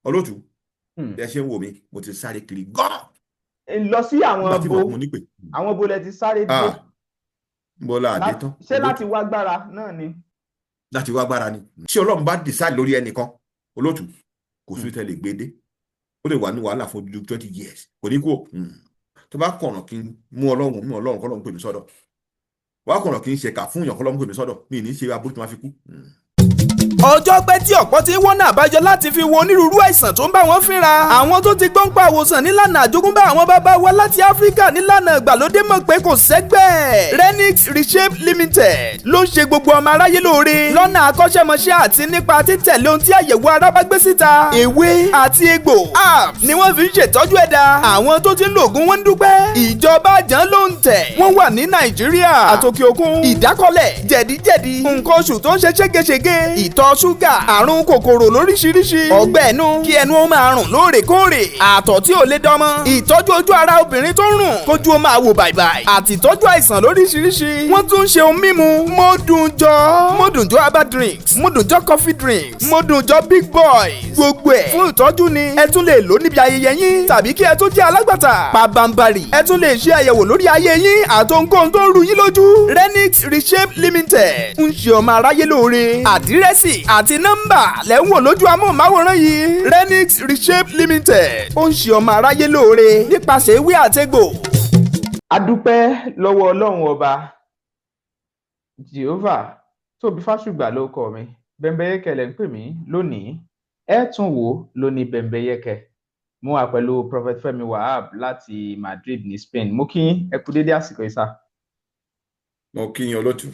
olóòtú Hmm. bí ẹ ṣe ń wò mí mo ti sáré kiri gan lọ sí nígbà tí mo kún mo àwọn nípè. bo lẹ ti sáré dé bọ́lá àdé tán ṣé olóòtú láti wá gbára náà ni. láti wá gbára ni tí ọlọ́run bá decide lórí ẹnìkan olóòtú kò sí Hmm. tẹ́lẹ̀ gbé dé ó lè wà ní wàhálà fún ju 20 years kò ní kú o. tó bá kọ̀nà kí n mú ọlọ́run kọ́lọ́run pè mí sọ́dọ̀ wàá kọ̀nà kí n ṣe kà fún èèyàn kọ́lọ́run pè mí sọ́dọ̀ mi ì ní ṣe aburú tó máa fi kú. ọjọ́ pẹ́ tí ọ̀pọ̀ ti ń wọ́nà àbáyọ láti fi wo onírúurú àìsàn tó ń bá wọn fínra. àwọn tó ti gbọ́n pa àwòsàn nílànà àjogúnbá àwọn bàbá wa láti áfíríkà nílànà ìgbàlódé mọ̀ pé kò sẹ́gbẹ́. Renix Reshape Limited ló ń ṣe gbogbo ọmọ aráyé lóore lọ́nà akọ́ṣẹ́mọṣẹ́ àti nípa títẹ̀lé ohun tí àyẹ̀wò ara bá gbé síta. ewé àti egbò apps ni wọ́n fi ń ṣètọ́jú ẹ̀dá. àwọn tó ti ń lo ògùn wọn ń dúpẹ́. ìjọba àjàn ló ń tẹ̀. wọ́n wà ní nàìjíríà àtòkè òkun. ìdákọ́lẹ̀ jẹ̀díjẹ̀dí nǹkan oṣù tó ń ṣe ségesège ìtọ̀ ṣúgà àrùn kòkòrò lóríṣiríṣi ọgbẹ́ ẹnu kí ẹnu ó máa rùn lóòrèkóòrè àtọ̀ tí ò lè dánmọ́ ìtọ́jú ojú ara obìnrin tó ń rùn kójú ó máa wò bàìbàì àti ìtọ́jú àìsàn lóríṣiríṣi wọ́n tún ń ṣe ohun mímu mọ́dùnjọ́ herbal drinks mọ́dùnjọ́ coffee drinks mọ́dùnjọ́ big boy gbogbo ẹ̀ fún ìtọ́jú ni ẹ tún lè lò níbi ayẹyẹ yín tàbí kí ẹ tún jẹ́ alágbàtà pabambari ẹ tún lè ṣe àyẹ̀wò lórí ayé yín àtohunkóhun tó ń ru yín lójú Renix Reshape Limited ń ṣe ọmọ aráyé lóore àdírẹ́sì àti nọ́mbà lẹ́wọ̀n lójú amóhùnmáwòrán yìí Renix Reshape Limited ó ń ṣe ọmọ aráyé lóore nípasẹ̀ ewé àtegbò. a dúpẹ́ lọ́wọ́ ọlọ́run ọba Jehovah Tóbi Fásùgbà ló kọ mi Bẹ́mbẹ́yẹ́kẹ́ lẹ́ ń pè mí lónìí ẹ tún wò lónìí Bẹ́mbẹ́yẹ́kẹ́ mo wà pẹ̀lú Prophet Fẹ́mi Wahab láti Madrid ní Spain mo kí ẹ kú dédé àsìkò ìsà. mo kí yín olóòtú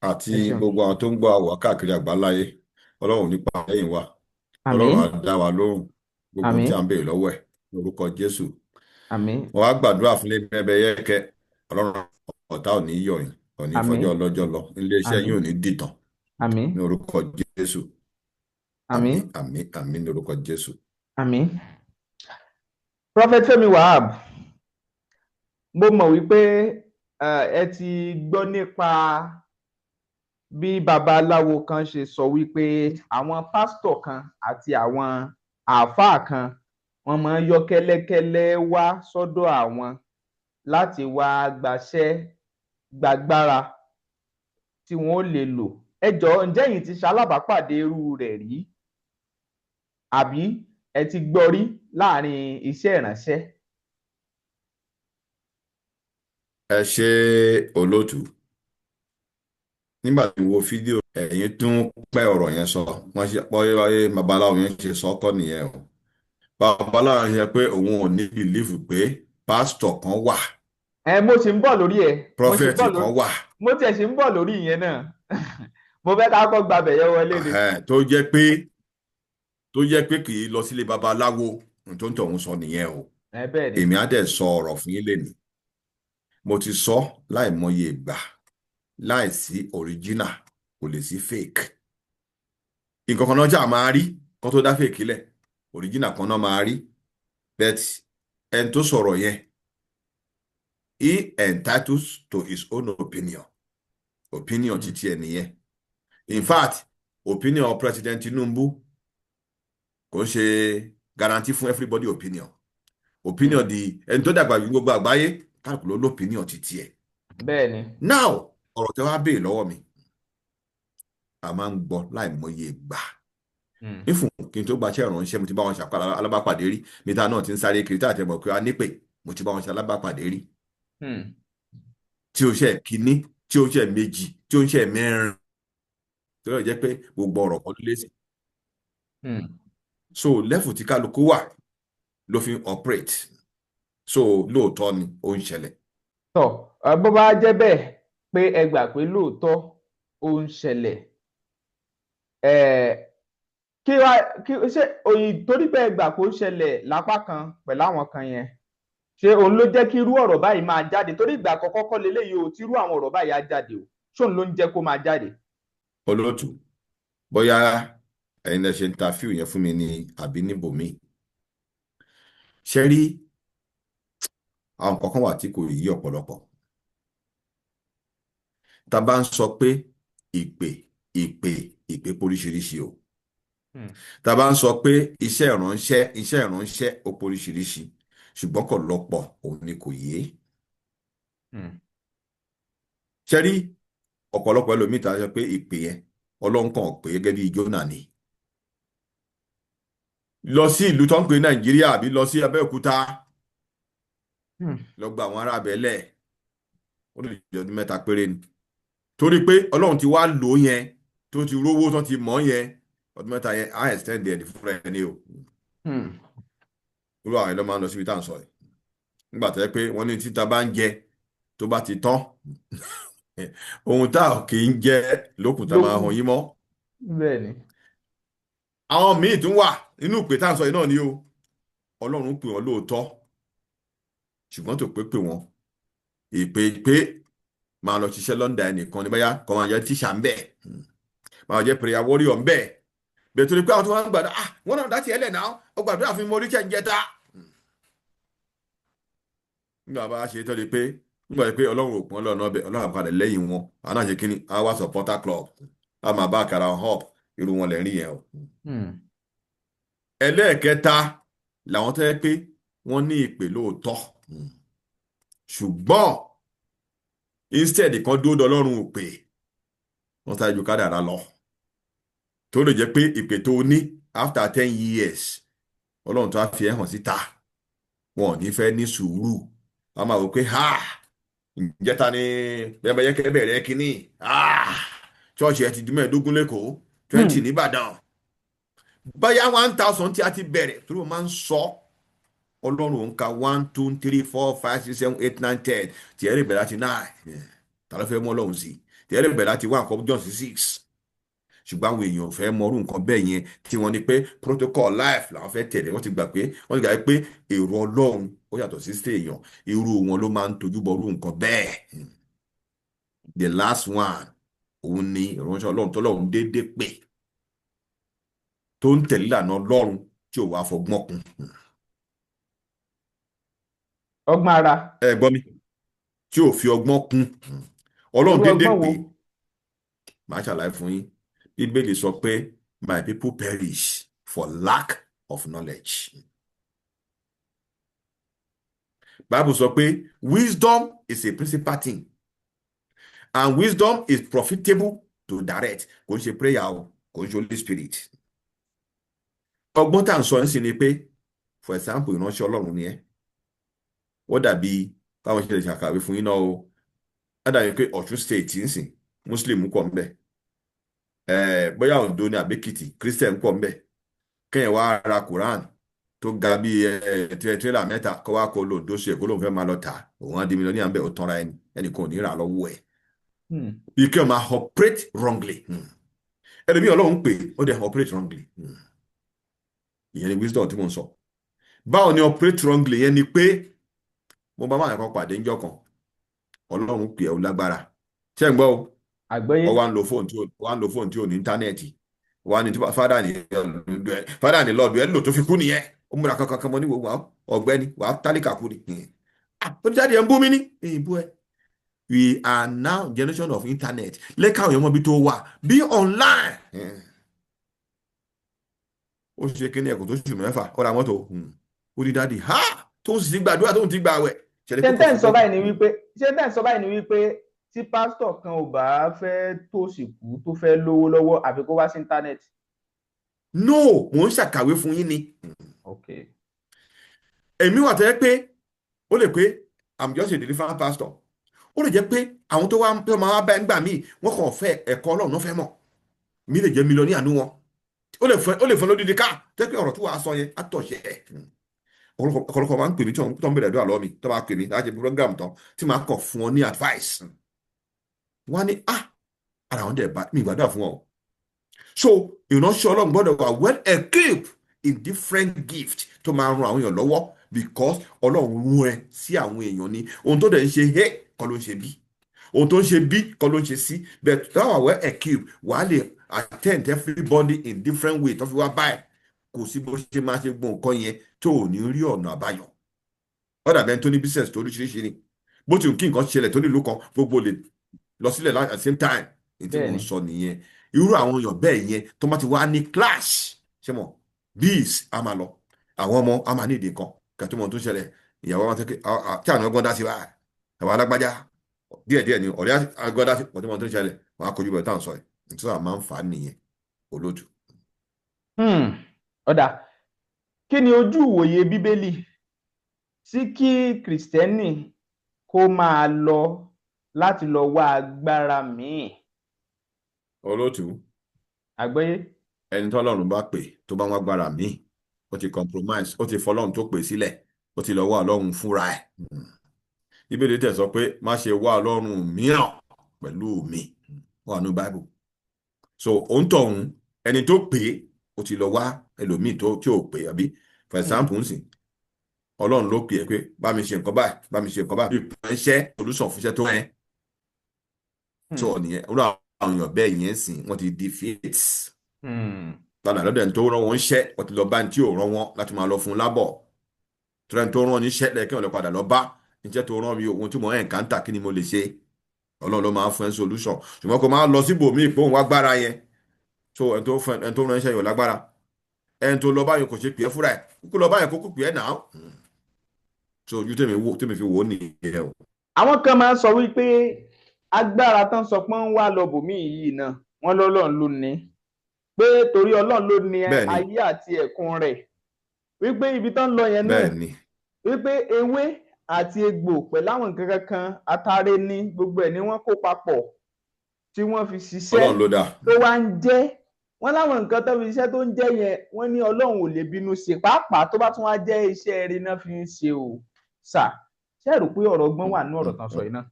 àti ẹ ṣeun. gbogbo àwọn tó ń gbọ́ àwọ̀ káàkiri àgbáláyé ọlọ́run nípa lẹ́yìn wa àmín ọlọ́run á dá wa lóhùn gbogbo àmín tí à ń béèrè lọ́wọ́ ẹ̀ lórúkọ Jésù. àmín mo wá gbàdúrà fún Bẹ́mbẹ́yẹ́kẹ́ ọlọ́run ọ̀tá ò ní yọ̀ yín ò ní àmín fọjọ́ ọlọ́jọ́ lọ iléeṣẹ́ àmín yín ò ní dìtàn àmín ní orúkọ Jésù. àmín àmín àmín àmín ní orúkọ Jésù. àmín. Prophet Fẹ́mi Wahab mo mọ̀ wípé ẹ ti gbọ́ nípa bí babaláwo kan ṣe sọ wípé àwọn pásítọ̀ kan àti àwọn àáfàá kan wọ́n máa ń yọ kẹ́lẹ́kẹ́lẹ́ wá sọ́dọ̀ àwọn láti wá gbaṣẹ́ gbàgbára tí wọ́n ó lè lò. ẹ jọ̀ọ́ ǹjẹ́ ẹ̀yin ti ṣalábàápàdé irú rẹ̀ rí àbí ẹ ti gbọ́ rí láàrin iṣẹ́ ìránṣẹ́? ẹ ṣe olóòtú nígbà tí mo wo fídíò ẹ̀yin tún pẹ́ ọ̀rọ̀ yẹn sọ wọ́n ṣe pọ́ babaláwo yẹn ṣe sọ kọ́ nìyẹn o babaláwo yẹn ṣe pé òun ò ní bìlífù pé pásítọ̀ kan wà mo sì ń bọ̀ lórí ẹ̀ prọfẹ̀tì kan wà mo tiẹ̀ sì ń bọ̀ lórí ìyẹn náà mo fẹ́ ká kọ́ gbàbẹ̀ yẹn wọlé ni. tó jẹ́ pé kì í lọ sílé babaláwo tó ń tọ̀hún sọ nìyẹn o bẹ́ẹ̀ ni. èmi á dẹ̀ sọ ọ̀rọ̀ fún yín lénìí mo ti sọ láìmọye ìgbà láìsí original kò lè sí fake nǹkan kan náà jà máa rí kó tó dá fake lẹ̀ original kan náà máa rí but ẹni tó sọ̀rọ̀ yẹn he entitles to his own opinion títí ẹ̀ nìyẹn in fact opinion President Tinubu kò ń ṣe guarantee fún everybody opinion di ẹni tó dàgbà yìí gbogbo àgbáyé kálukú ló lópinion títí ẹ̀. bẹ́ẹ̀ ni. now ọ̀rọ̀ tẹ́ wá béèrè lọ́wọ́ mi a máa ń gbọ́ láìmọye ìgbà nífun kí n tó gbaṣẹ́ ìránṣẹ́ mo ti bá wọn ṣàpá alábàápàdé rí níta náà ti ń sáré kiri tá àtẹ̀mọ̀ pé a nípè mo ti bá wọn ṣe alábàápàdé rí tí ó ṣe kíní tí ó ṣe méjì tí ó ṣe mẹ́rin tó lọ jẹ́ pé gbogbo ọ̀rọ̀ kan ló lé sí so level tí kálukú wà ló fi operate so lóòótọ́ ni ó ń ṣẹlẹ̀. tọ́ bó bá jẹ́ bẹ́ẹ̀ pé ẹ gbà pé lóòótọ́ ó ń ṣẹlẹ̀ kí ṣe òyìn torí pé ẹ gbà pé ó ṣẹlẹ̀ lápá kan pẹ̀lú àwọn kan yẹn ṣé òun ló jẹ́ kí irú ọ̀rọ̀ báyìí máa jáde torí ìgbà àkọ́kọ́ kọ́ leléyìí o tí irú àwọn ọ̀rọ̀ báyìí á jáde o ṣóun ló ń jẹ́ kó máa jáde. olóòtú bóyá ẹ̀yin lè ṣe interview yẹn fún mi ní àbí níbòmíì ṣe rí àwọn kankan wà tí kò yí ọ̀pọ̀lọpọ̀ tá a bá ń sọ pé ìpè poríṣiríṣi o Hmm. tá a bá ń sọ pé iṣẹ́ ìránṣẹ́ ó poríṣiríṣi ṣùgbọ́n kò lọ́pọ̀ òun ni kò yé. Hmm. ṣe rí ọ̀pọ̀lọpọ̀ ẹlòmíì tá a sọ pé ìpè yẹn ọlọ́run kàn pé gẹ́gẹ́ bí Jónà ni lọ sí ìlú tó ń pè Nàìjíríà àbí lọ sí Abẹ́òkúta Hmm. lọ gba àwọn ará abẹ́lẹ̀ ó lè jẹ́ ọdún mẹ́ta péré ni torí pé ọlọ́run ti wá lò ó yẹn tó ti rówó tó ti mọ̀ ọ́ yẹn ọdún mẹ́ta yẹn á extend ẹ̀ fúnra ẹ̀ ní o Hmm. irú àwọn ẹ̀ ló máa ń lọ síbi tá à ń sọ yìí nígbà tó yẹ pé wọ́n ní títa bá ń jẹ tó bá ti tán ohun tá a kì í jẹ lókùn tá a máa lókun hàn yín mọ́ bẹ́ẹ̀ ni. àwọn míì tún wà nínú ìpè tá à ń sọ yìí náà ni o ọlọ́run pè wọ́n lóòótọ́ ṣùgbọ́n tó pé wọ́n ìpè pé máa lọ ṣiṣẹ́ lọ́ndà ẹnìkan ní báyà kọ́ máa jẹ́ tíṣà ń bẹ̀ máa jẹ́ prayer warrior ń bẹ̀ bẹ́ẹ̀ torí pé àwọn tó máa ń gbàdá wọ́n náà dá tiẹ̀ lẹ̀ náà ó gbàdúrà fún mi mo rí iṣẹ́ ń jẹta nígbà bá ṣe tọ́ di pé nígbà pé ọlọ́run ò pọ́n lọ́nà ọbẹ̀ ọlọ́run àpàdé lẹ́yìn wọn àwọn náà ṣe kí ni our supporter club a máa bá àkàrà hop irú wọn lè rí yẹn o. Hmm. ẹlẹ́ẹ̀kẹta làwọn tó yẹ pé wọ́n ní ìpè lóòótọ́ ṣùgbọ́n instead kan dúró dọlọ́run ò pè wọ́n sáré ju kádàrá lọ tó lè jẹ́ pé ìpè tó ní after 10 years ọlọ́run tó á fi ẹ̀ hàn síta wọn ò ní fẹ́ ní sùúrù wọ́n máa wò pé ìjẹta ni bẹ́ẹ̀ kẹ́ bẹ̀rẹ̀ kínní ṣọ́ọ̀ṣì ẹ ti di 15 lẹ́kọ̀ọ́ 20 nìbàdàn báyà 1000 tí a ti bẹ̀rẹ̀ tó ló máa ń sọ ọlọ́run ò ń ka 1 2 3 4 5 6 7 8 9 10 tí ẹ lè bẹ̀rẹ̀ láti 9 ta ló fẹ́ mú ọlọ́run sí tí ẹ lè bẹ̀rẹ̀ láti 1 kọ́ John sí 6 ṣùgbọ́n àwọn èèyàn ò fẹ́ mọrú nǹkan bẹ́ẹ̀ yẹn tí wọ́n ní pé protocol life làwọn fẹ́ tẹ̀lé wọ́n ti gbà pé èrò ọlọ́run ó yàtọ̀ sí èèyàn irú wọn ló máa ń tojú bọrú nǹkan bẹ́ẹ̀. The last one òun ni ìránṣẹ́ ọlọ́run tọ́lọ́run déédéé pè tó ń tẹ̀lé ìlànà ọlọ́run tí ò wá fọgbọ́n kún. ọgbọ́n ara. ẹ gbọ́ mi tí ò fi ọgbọ́n kún ọlọ́run déédéé pè máa ṣàlàyé fún yín bíbélì sọ pé my people perish for lack of knowledge. Bible sọ pé wisdom is a principal thing and wisdom is profitable to direct kò ń ṣe prayer o kò ń ṣe Holy Spirit. ọgbọ́n tá à ń sọ ń sìn ni pé for example ìránṣẹ́ ọlọ́run ni ẹ́ wọ́n dàbí báwọn ṣe lè ṣàkàwé fún yín náà o wọ́n dàbí pé Ọ̀ṣun state ń sìn Muslim kọ̀ ń bẹ̀ bóyá Oǹdó ní àbẹ́kìtì Christian kọ̀ ń bẹ̀ kẹ́yìn wá ra Quran tó ga bí tírélà 3 kọ́ wá kó lòdó ṣe kó lóun fẹ́ máa lọ tà òun á di mílíọ̀nù àbẹ̀ ó tanra ẹnì kan ò ní rà lọ́wọ́ ẹ̀ bí kí wọ́n máa operate wrongly ẹlòmíì ọlọ́run pè ó dẹ̀ operate wrongly ìyẹn ni wisdom tí mo ń sọ báwo ni operate wrongly yẹn ni pé mo bá máa kọ́ pàdé ńjọ́ kan ọlọ́run pè ẹ́ lágbára ṣé ń gbọ́ o àgbọ́yé ọ wá ń lo fóònù tí ò ní íńtánẹ́ẹ̀tì wá ní fádà ní lọ́ọ̀dù ẹ̀ lò tó fi kú nìyẹn ó múra kankan mọ́ ní gbogbo ọ̀gbẹ́ni wàá tálíkà kú ni oníjáde ẹ̀ ń bú mi ní ìbú ẹ̀. We are now generation of internet lẹ́ka òyìnbó mọ́bí tó wà be online. ó ṣe kí ni ẹ̀kọ́ tó ṣù 6 ó ra mọ́tò ó di dáàdi tó ń sì gbàdúrà tó ń ti gbà wẹ̀. ṣé tẹ́ ń sọ báyìí ni wípé tí pásítọ̀ kan ò bá fẹ́ tó sìnkú tó fẹ́ lówó lọ́wọ́ àfi kó wá sí íńtánẹ́ẹ̀tì. No, mò ń ṣàkàwé fún yín ni. èmi wà tẹ́ pé ó lè pé I'm just a deliverance pastor ó lè jẹ́ pé àwọn tó máa wá bá ẹ̀ ń gbà míì wọ́n kàn fẹ́ ẹ̀kọ́ ọlọ́run náà fẹ́ mọ̀ mí lè jẹ́ mílíọ̀nù àánú wọn ó lè fún lódìdí ká tẹ́ pé ọ̀rọ̀ tó wàá sọ yẹn á tọ̀ṣẹ́ ẹ̀ ọ̀pọ̀lọpọ̀ máa ń pè mí tó ń bẹ̀rẹ̀ àdúrà lọ́wọ́ mi tó bá pè mí láti program tán tí máa kàn fún ọ ní advice wọ́n á ní ara wọn dẹ̀ bá mi ìgbàdúrà fún ọ. So ìránṣẹ́ ọlọ́run gbọ́dọ̀ wà well equipped in different gift tó máa ran àwọn èèyàn lọ́wọ́ because ọlọ́run rún ẹ sí àwọn èèyàn ní ohun tó dẹ̀ ń ṣe kọ́ ló ń ṣe bí ohun tó ń ṣe bí kọ́ ló ń ṣe sí but tó wà well equipped wàá lè attend everybody in different way tó fi wá báyìí kò sí bó ṣe máa ṣe gbọ́n nǹkan yẹn tó ò ní rí ọ̀nà àbáyọ. ọ̀dà bẹ́ẹ̀ tó ní business tó oríṣiríṣi ni bó ti kí nǹkan ṣẹlẹ̀ tó nílùú kan gbogbo lè lọ sílẹ̀ at the same time ní tí mo ń sọ nìyẹn irú àwọn èèyàn bẹ́ẹ̀ yẹn tó má ti wá ní clash ṣé mọ̀ bíìs á máa lọ àwọn ọmọ á máa ní ìdí kan kàtó mọ̀ tó ṣẹlẹ̀ ìyàwó wọn tẹ́kẹ́ kí àwọn ọgbọ́n dá sí wa àwọn alágbájá díẹ̀díẹ̀ ni ọ̀rẹ́ agbọ́n dá sí kàtó mọ̀ tó ṣẹlẹ̀ wọn á kojú bẹ̀rẹ̀ táwọn sọ ẹ̀ nítorí àwọn máa ń fà á nìyẹn olóòtú. ọ̀dà kí ni ojú ìwòye bíbélì sí kí kìrìsìtẹ́nì kó máa lọ láti lọ wá agbára míì? olóòtú àgbọ́yé. ẹni tọ́lọ́run bá pè tó bá wọn agbára míì ó ti compromise ó ti fọlọ́run tó pè sílẹ̀ ó ti lọ wá ọlọ́run fúnra ẹ̀. Bíbélì tẹ̀ sọ pé má ṣe wá ọlọ́run mìíràn pẹ̀lú mi wà ní Bible. So òǹtọ̀hún ẹni tó pè é ó ti lọ wá ẹlòmíì tí ò pè àbí for example nsìn ọlọ́run ló pè é pé bá mi ṣe nǹkan báyìí bá mi ṣe nǹkan báyìí bí ìpínṣẹ́ olùsàn fúnṣẹ́ tó rẹ̀. So nìyẹn olú àwọn èèyàn bẹ́ẹ̀ yẹn sìn wọ́n ti di faith. Lọ́nà lọ́dọ̀ ẹni tó rán wọn ṣẹ́ wọ́n ti lọ bá ẹni tí ò rán wọn láti máa lọ fún un lábọ̀ tó rẹ́ni tó rán ní ṣẹ́ lẹ́kẹ́ ọ̀lẹ́ padà lọ bá iṣẹ́ tó rán mi ohun tí mo ẹ̀ ń káńtà kí ni mo lè ṣe ọlọ́run ló máa ń fún ẹ solution ṣùgbọ́n kò máa lọ síbòmíì pé òun wá gbára yẹn so ẹni tó rán iṣẹ́ yóò lágbára ẹni tó lọ báyìí kò ṣe pè é fúnra ẹ̀ kúkú lọ báyìí kó kú pè é náà so ojú tèmi fi wò ó nìyẹn o. àwọn kan máa ń sọ wípé agbára tán sọ pé ń wá lọ bòmíì yìí náà wọ́n lọ́lọ́run ló ní pé torí ọlọ́run ló ní ayé àti ẹ̀kún rẹ̀ wípé ibi tán lọ yẹn náà wípé ewé àti egbò pẹ̀lú àwọn nǹkan kankan atare ní gbogbo ẹ̀ ni wọ́n kó papọ̀ tí wọ́n fi ṣiṣẹ́ tó wá ń jẹ́ wọ́n láwọn nǹkan tó fi ṣiṣẹ́ tó ń jẹ́ yẹn wọ́n ní ọlọ́run ò lè bínú ṣe pàápàá tó bá tún wá jẹ́ iṣẹ́ eré náà fi ń ṣe o sà ṣe rò pé ọ̀rọ̀ ọgbọ́n wà ní ọ̀rọ̀ tán sọ yìí náà.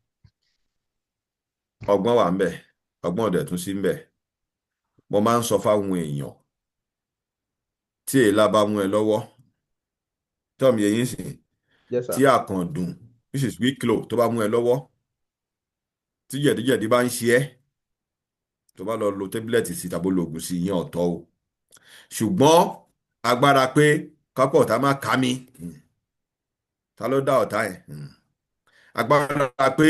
ọgbọ́n wà ń bẹ ọgbọ́n ọ̀dẹ̀ tún sí ń bẹ mo máa ń sọ fáwọn èèyàn tí èèlà bá mú ẹ lọ́wọ́ tọ́mi eyín sìn tí àkàndùn which is weak low tó bá mú ẹ lọ́wọ́ tí jẹ̀díjẹ̀dí bá ń ṣe ẹ́ tó bá lọ lo tẹ́bílẹ̀tì sí tàbí lògùn sí ìyẹn ọ̀tọ̀ o ṣùgbọ́n agbára pé kápọ̀ ọ̀tá má ká mi ta ló dá ọ̀tá ẹ̀ agbára pé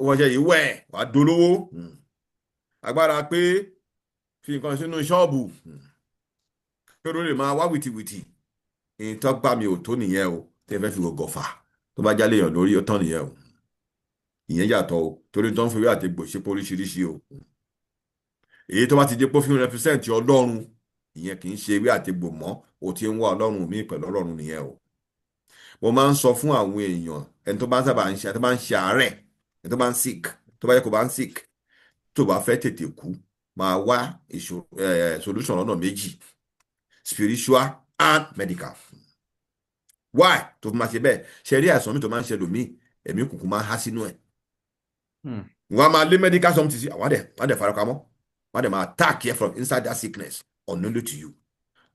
wọ́n ṣe yìí wẹ̀ wàá dolówó agbára pé fi nǹkan sínú ṣọ́ọ̀bù kí ló lè máa wá wìtìwìtì ìtọ́ gbà mí ò tó nìyẹn o tẹ́ fẹ́ fi gọ̀gọ̀ fà tó bá jálè èèyàn lórí ó tán nìyẹn o ìyẹn yàtọ̀ o torí tó ń fi wí àti gbò ṣe oríṣiríṣi o èyí tó bá ti jẹ́ pé fi represent ọlọ́run ìyẹn kì í ṣe wí àti gbò mọ́ o ti ń wá ọlọ́run mi pẹ̀lú ọlọ́run nìyẹn o mo máa ń sọ fún àwọn èèyàn ẹni tó bá ń sábà ń ṣe tó bá ń ṣe àárẹ̀ ẹni tó bá ń sick tó bá yẹ kó bá ń sick tó bá fẹ́ tètè kú máa wá solution lọ́nà méjì spiritual and medical. Why? Tó fi máa ṣe bẹ́ẹ̀ ṣe rí àìsàn mi tó máa ń ṣe lòmíì ẹ̀mí òkùnkùn máa ń há sínú ẹ̀. Wọ́n á máa lé medical something sí àwọn àdẹ̀ farakamọ́ wọ́n á dẹ̀ máa attack you from inside that sickness unknown to you.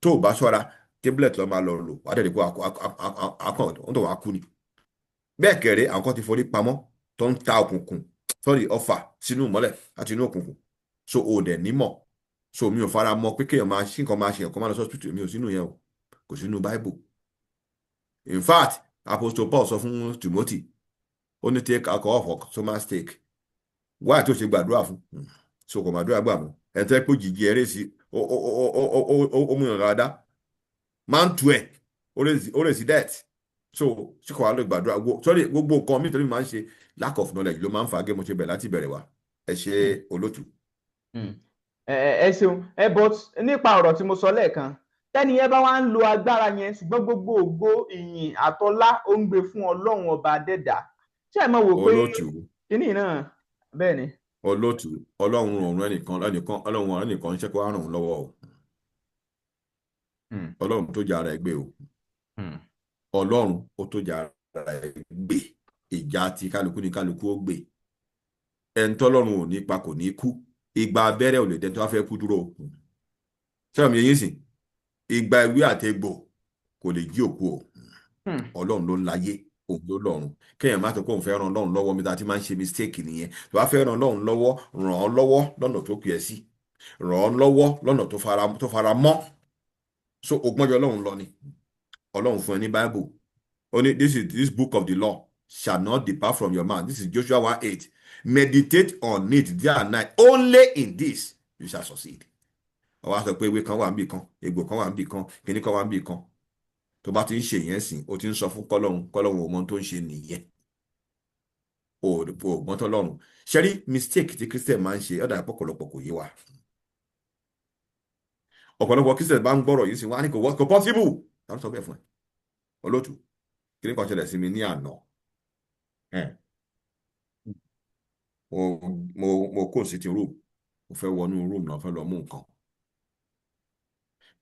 Tó o bá ṣọ́ra tablet lọ́ máa lọ lò wọ́n á dẹ̀ kó akọ̀ tó wàá kú ni. Bẹ́ẹ̀ kẹ̀rẹ́ àwọn kan ti forí pamọ́ tó ń ta òkùnkùn sọ́ọ̀rì ọfà sínú ìmọ́lẹ̀ àti inú òkùnkùn so o dẹ̀ nímọ̀ so mi ò fara mọ́ pé kéèyàn máa ṣí nǹkan máa ṣe nǹkan máa lọ sọ́ọ̀tù mi ò sínú yẹn o kò sínú Bible. In fact Apostle Paul sọ fún Timothy ó ní take alcohol for stomach stake wá àti òṣèlú gbàdúrà fún so kò màdúrà gbà mọ́ ẹ̀ tẹ́ pé jìjì ẹ̀rẹ́ sí ó mú ìrànlọ́wọ́ dá máa ń tu ẹ̀ ó rè sí death so ṣé kò wá lọ gbàdúrà gbogbo nǹkan mi torí máa ń ṣe lack of knowledge ló máa ń fa gé mo ṣe bẹ̀rẹ̀ láti bẹ̀rẹ̀ wá ẹ ṣe olótù. ẹ ṣeun but nípa ọ̀rọ̀ tí mo sọ lẹ́ẹ̀kan tẹ́ni yẹn bá wá ń lo agbára yẹn ṣùgbọ́n gbogbo ògo ìyìn àtọlá ó ń gbé fún ọlọ́run ọba adẹ́dà ṣé ẹ mọ̀ wò pé kíní náà bẹ́ẹ̀ ni. olótù ọlọ́run ọ̀run ẹnìkan ọlọ́run ẹnìkan ń ṣe kó àrùn lọ́wọ́ o ọlọ́run tó jà ara ẹ gbé o ọlọ́run ó tó jà ara ẹ gbé ìjà tí kálukú ní kálukú ó gbé ẹni tọ́lọ́run ò ní pa kò ní kú ìgbà abẹ́rẹ́ ò lè dẹ́n tó wá fẹ́ kú dúró sẹ́wọ̀n mi yín sìn ìgbà ìwé àtẹ̀gbò kò lè jí òkú o ọlọ́run ló ń láyé òun ló lọ́run kéèyàn má tó kóun fẹ́ ran ọlọ́run lọ́wọ́ mi tá a ti máa ń ṣe mistake nìyẹn tó bá fẹ́ ran ọlọ́run lọ́wọ́ ràn án lọ́wọ́ lọ́nà tó kù ẹ́ sí ràn án lọ́wọ́ lọ́nà tó fara mọ́ so ògbọ́njọ ọlọ́run lọ ni ọlọ́run fún ẹ ní Bible ó ní this book of the law shall not depart from your mouth. This is Joshua 1:8. Meditate on it day and night. Only in this you shall succeed. ó wá sọ pé ewé kan wà níbì kan, egbò kan wà níbì kan, kíní kan wà níbì kan. Tó bá ti ń ṣe yẹn sìn, ó ti ń sọ fún kọ́lọ́hún ò mọ ohun tó ń ṣe nìyẹn. O ò gbọ́n tọ́lọ́run. Ṣé rí mistake tí Christian máa ń ṣe ọ̀dà ọ̀pọ̀lọpọ̀ kò yé wa. Ọ̀pọ̀lọpọ̀ Christian bá ń gbọ́rọ̀ yìí sí wọn á ní kò possible. Ta ló sọ bẹ́ẹ̀ fún ẹ? Olóòtú, kíní kan ṣẹlẹ̀ sí mi ní àná. Mo kó sí ti room, mo fẹ́ wọnú room náà, fẹ́ lọ mú nǹkan.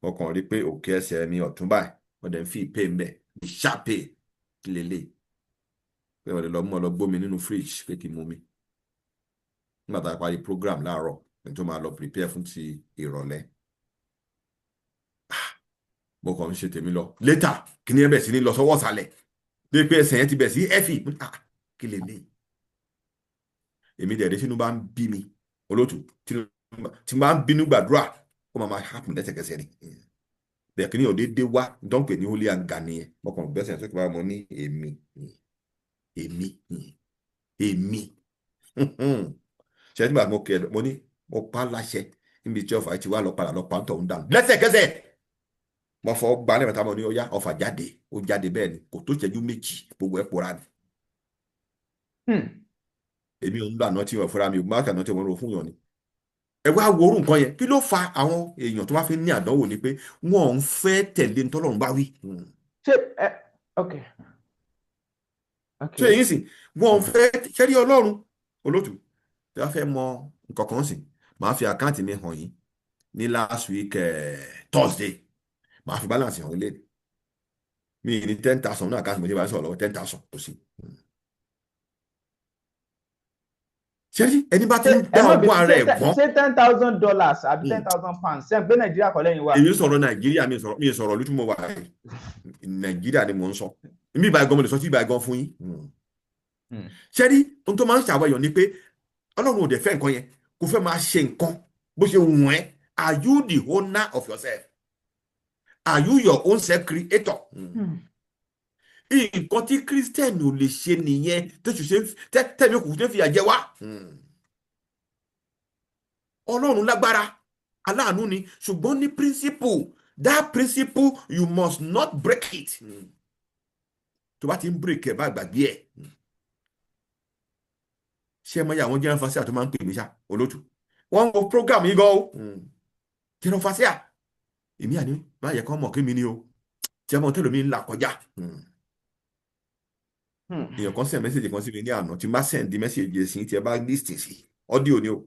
Mo kàn rí pé òkè ẹsẹ̀ mi ọ̀tún báyìí wọ́n dẹ̀ ń fi ìpè ń bẹ̀, ìṣàpè kí lélẹ̀ pé wọ́n lè lọ mú ọ lọ gbómi nínú fridge pé kí n mú mi. Nígbà tá a parí program láàárọ̀ ní tó máa lọ prepare fún ti ìrọ̀lẹ́. Mo kàn ń ṣe tèmi lọ. Later kí ni ẹ bẹ̀ sí ní lọ sọ́wọ́ sàlẹ̀ dé pé ẹsẹ̀ yẹn ti bẹ̀ sí ẹ̀fì. Kí lélẹ̀? Èmi dẹ̀ rí sínú bá ń bí mi. Olóòtú, tí bá ń bínú gbàdúrà ó máa happen lẹ́sẹ̀kẹsẹ̀ ni. Bẹ́ẹ̀ kí ni ò déédéé wá dánpẹ̀ ní holy anger nìyẹn. Mo kàn gbẹ́sẹ̀ sókè bá mo ní èmi. Ṣé nígbà mo kẹ́ mo ní mo pa láṣẹ níbi tí ọfà ti wá lọ padà lọ pa ń tọ̀ ń dànù lẹ́sẹ̀kẹsẹ̀. Mo fọ gbalẹ̀ mẹ́ta mo ní ó yá ọfà jáde, ó jáde bẹ́ẹ̀ ni kò tó ṣẹ́jú méjì gbogbo ẹ̀ pòórá ni. Èmi ò ń lọ àná tí wọ́n fúnra mi ò máa kà náà tí wọ́n rò fún yàn ni. Ẹ wá wo orú nǹkan yẹn kí ló fa àwọn èèyàn tó wá fi ní àdánwò ni pé wọn ò ń fẹ́ tẹ̀lé ntọ́lọ́run bá wí. Ok. Ṣé èyí sì wọn ò fẹ́ ṣẹ́rí Ọlọ́run. Olóòtú, tí wọ́n fẹ́ mọ nǹkan kan sí, màá fi àkáǹtì mi hàn yín ní last week Thursday, màá fi balance hàn lé mi ní 10,000 ní àkáǹtì mi tí wọ́n bá sọ̀rọ̀ lọ́wọ́ 10,000 kò sí. Ṣẹ́rí ẹni bá ti ń dá ọgbọ́n ara ẹ̀ gbọ́n. Ṣé $10,000 àbí £10,000 ṣe gbé Nàìjíríà kọ́ lẹ́yìn wa? Èmi sọ̀rọ̀ Nàìjíríà, mi sọ̀rọ̀ lójú mo wà Nàìjíríà ni mo ń sọ. Mi ìbá ẹ̀gán mo lè sọ sí ìbá ẹ̀gán fún yín. Ṣẹ́rí ohun tó máa ń ṣàwọ̀yàn ni pé Ọlọ́run ò dẹ̀ fẹ́ nǹkan yẹn, kò fẹ́ máa ṣe nǹkan bó ṣe wù ẹ́. Are you the owner of yourself? Are you your own self creator? Nǹkan tí Christian ò lè ṣe nìyẹn tẹ́mi kò tẹ́ fi àjẹ wá. Ọlọ́run lágbára, aláàánú ni, ṣùgbọ́n ní principle. That principle you must not break it. Tó bá ti ń break ẹ̀ bá gbàgbé ẹ̀. Ṣé ẹ mọ̀ yà wọ́n jẹ́ fásíà tó máa ń pè mí ṣá Olóòtú? Wọ́n ń wo program yìí gan o. Jẹ́ fásíà. Èmi àní máa yẹ kán mọ̀ kí mi ni o. Tí ẹ mọ̀ tẹ́lẹ̀ mi ń là kọjá. Èèyàn kan send message kan sí mi ní àná tí má send message sí tí ẹ bá list sí audio ni o.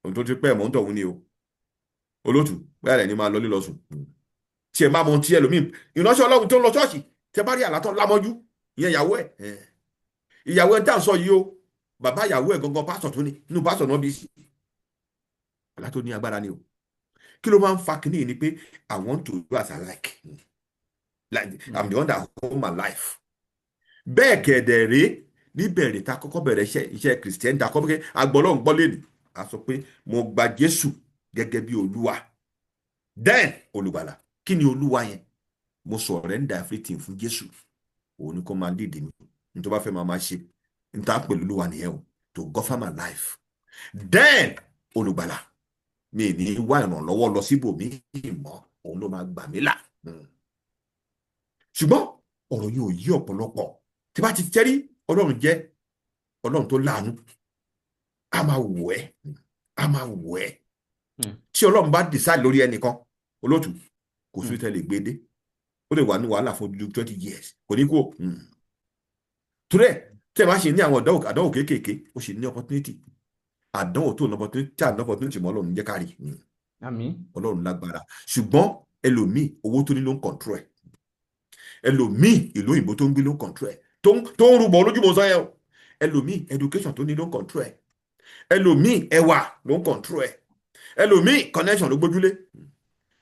Ohun tó ti pẹ́ mọ́ ń tọ̀hún ni o. Olóòtú, bẹ́ẹ̀ rẹ̀ ni máa lọ lílọ sùn. Tí ẹ máa mọ tí ẹlòmíì ìránṣẹ́ Ọlọ́run tó ń lọ ṣọ́ọ̀ṣì tí ẹ bá rí àlátọ́ lámọ́jú ìyẹn ìyàwó ẹ̀. Ìyàwó ẹ̀ tá à ń sọ yìí o, bàbá ìyàwó ẹ̀ gangan pásọ̀ tó ní inú pásọ̀ náà bí sí. Àlá tó ní agbára ni o. Kí ló máa ń fa kínní ni pé I want to do as I like. I'm the one that hold my life. Bẹ́ẹ̀ kẹ̀dẹ̀ rèé níbẹ̀rẹ̀ ta kọ́kọ́ bẹ̀rẹ̀ iṣẹ́ Christian ta kọ́kọ́ bẹ̀rẹ̀ agbọ́lọ́ ń gbọ́ lẹ́nu. A sọ pé mo gba Jésù gẹ́gẹ́ bí Olúwa. Then olùgbàlà, kí ni Olúwa yẹn? Mo surrender everything fún Jésù. Òun ni kó máa lead mi. Ní tó bá fẹ́ máa ṣe. Ní tá a pè Olúwa nìyẹn o. To govern my life. Then olùgbàlà, mi ní wá ìrànlọ́wọ́ lọ síbòmí mọ́. Òun ló máa gbà mí là. Ṣùgbọ́n ọ̀rọ̀ yìí ò yí ọ̀pọ̀lọpọ̀. Tí bá ti tẹ́rí Ọlọ́run jẹ́ Ọlọ́run tó láàánú. A máa wò ẹ́. Tí Ọlọ́run bá decide lórí ẹnìkan, Olóòtú, kò sí tẹ́lẹ̀ gbé dé. Ó lè wà ní wàhálà fún 20 years. Kò ní kú o. Torí ẹ̀ tí ẹ bá ṣe ní àwọn àdánwò kéékèèké, ó ṣe ní opportunity. Àdánwò tó ní opportunity tí àdánwò opportunity mọ́ Ọlọ́run jẹ́ kárí. Ọlọ́run lágbára. Ṣùgbọ́n ẹlòmíì owó tó ní ló ń control ẹ̀. Ẹlòmíì ìlú òyìnbó tó ń gbé ló ń control ẹ̀. Tó ń rúbọ lójúmọ̀ sọ yẹn o. Ẹlòmíì education tó ní ló ń control ẹ̀. Ẹlòmíì ẹwà ló ń control ẹ̀. Ẹlòmíì connection ló gbójúlé.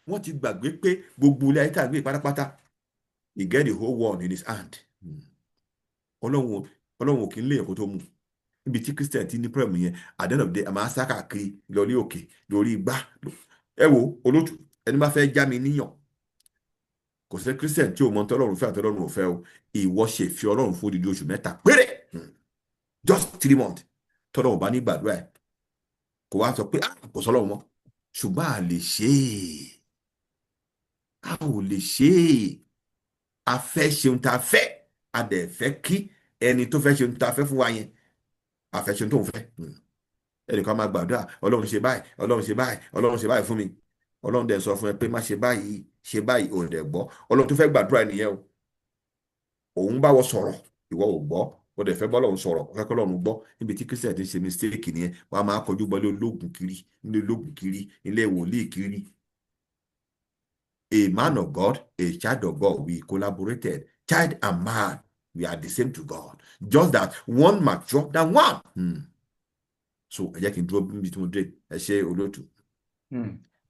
Wọ́n ti gbàgbé pé gbogbo ilé ayé tàgbé pátápátá, he get the whole world in his hand. Ọlọ́run ò kí ń lé ẹ̀kọ́ tó mú. Níbi tí Christian ti ní problem yẹn, at the end of the day, a máa sá káàkiri lórí òkè lórí igbá. Ẹ wo Olóòtú, ẹni bá fẹ́ já mi níyàn, kò sí Christian tí o mọ tọ́lọ́run fẹ́ àtọ́lọ́run ò fẹ́ o. Ìwọ ṣe fi Ọlọ́run fún odidi oṣù 3 péré. Just 3 months. Tọ́lọ́run bá ní gbàdúrà ẹ̀. Kò wá sọ pé kò sọ́lọ́run mọ́. ṣùgbọ́n a lè ṣe é, a ò lè ṣe é. A fẹ́ ṣe ohun tá a fẹ́, a dẹ̀ fẹ́ kí ẹni tó fẹ́ ṣe ohun tá a fẹ́ fún wa yẹn a fẹ́ ṣe ohun tó ń fẹ́. Ẹnìkan máa gbàdúrà, ọlọ́run ṣe báyìí, ọlọ́run ṣe báyìí, ọlọ́run ṣe báyìí fún mi. Ọlọ́run dẹ̀ sọ fún ẹ pé má ṣe báyìí ò dẹ̀ gbọ́. Ọlọ́run tó fẹ́ gbàdúrà nìyẹn o. Òun bá wọ sọ̀rọ̀, ìwọ ò gbọ́. O dẹ̀ fẹ́ bọ́ lọ́run sọ̀rọ̀, o fẹ́ kọ́ lọ́run gbọ́. Níbi tí Christian ti ń ṣe mistake nìyẹn. Wọ́n á máa kọjú bọ́lé ológun kiri, ilé ológun kiri, ilé wòlíì kiri. A man of God, a child of God, we collaborated. Child and man, we are the same to God. Just that one mature than one. So ẹ jẹ́ kí n dúró níbi tí mo dé. Ẹ ṣe olóòtú.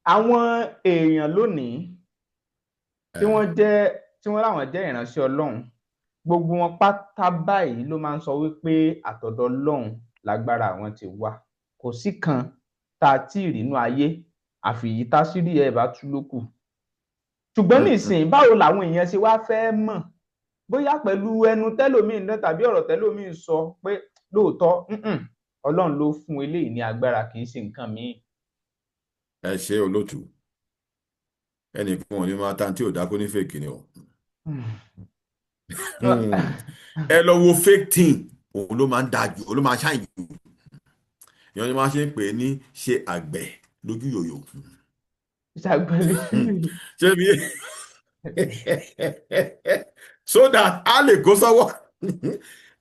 Àwọn èèyàn lónìí tí wọ́n láwọn jẹ́ ìránṣẹ́ Ọlọ́run, gbogbo wọn pátá báyìí ló máa ń sọ wípé àtọ̀dọ̀ Ọlọ́run lágbára àwọn ti wá. Kò sí kan tá a tí ì rí nínú ayé àfìyí táṣírí ẹ̀ bá tú lókù. Ṣùgbọ́n nísìnyí báwo làwọn èèyàn ṣe wá fẹ́ mọ̀, bóyá pẹ̀lú ẹnu tẹ́lòmíì náà tàbí ọ̀rọ̀ tẹ́lòmíì sọ pé lóòótọ́ Ọlọ́run ló fún eléyìí ní agbára, kì í ṣe nǹkan míì. Ẹ ṣe olóòtú. Ẹnìkan ò ní máa tán tí ò dákó ní fake ni o. Ẹ lọ wo fake thing, òun ló máa ń dájú, òun ló máa ń ṣàyìn jù. Ìyẹn ni máa ṣe ń pè é ní ṣe àgbẹ̀ lójú yòyò. Ṣé bí so that a lè kó sọ́wọ́.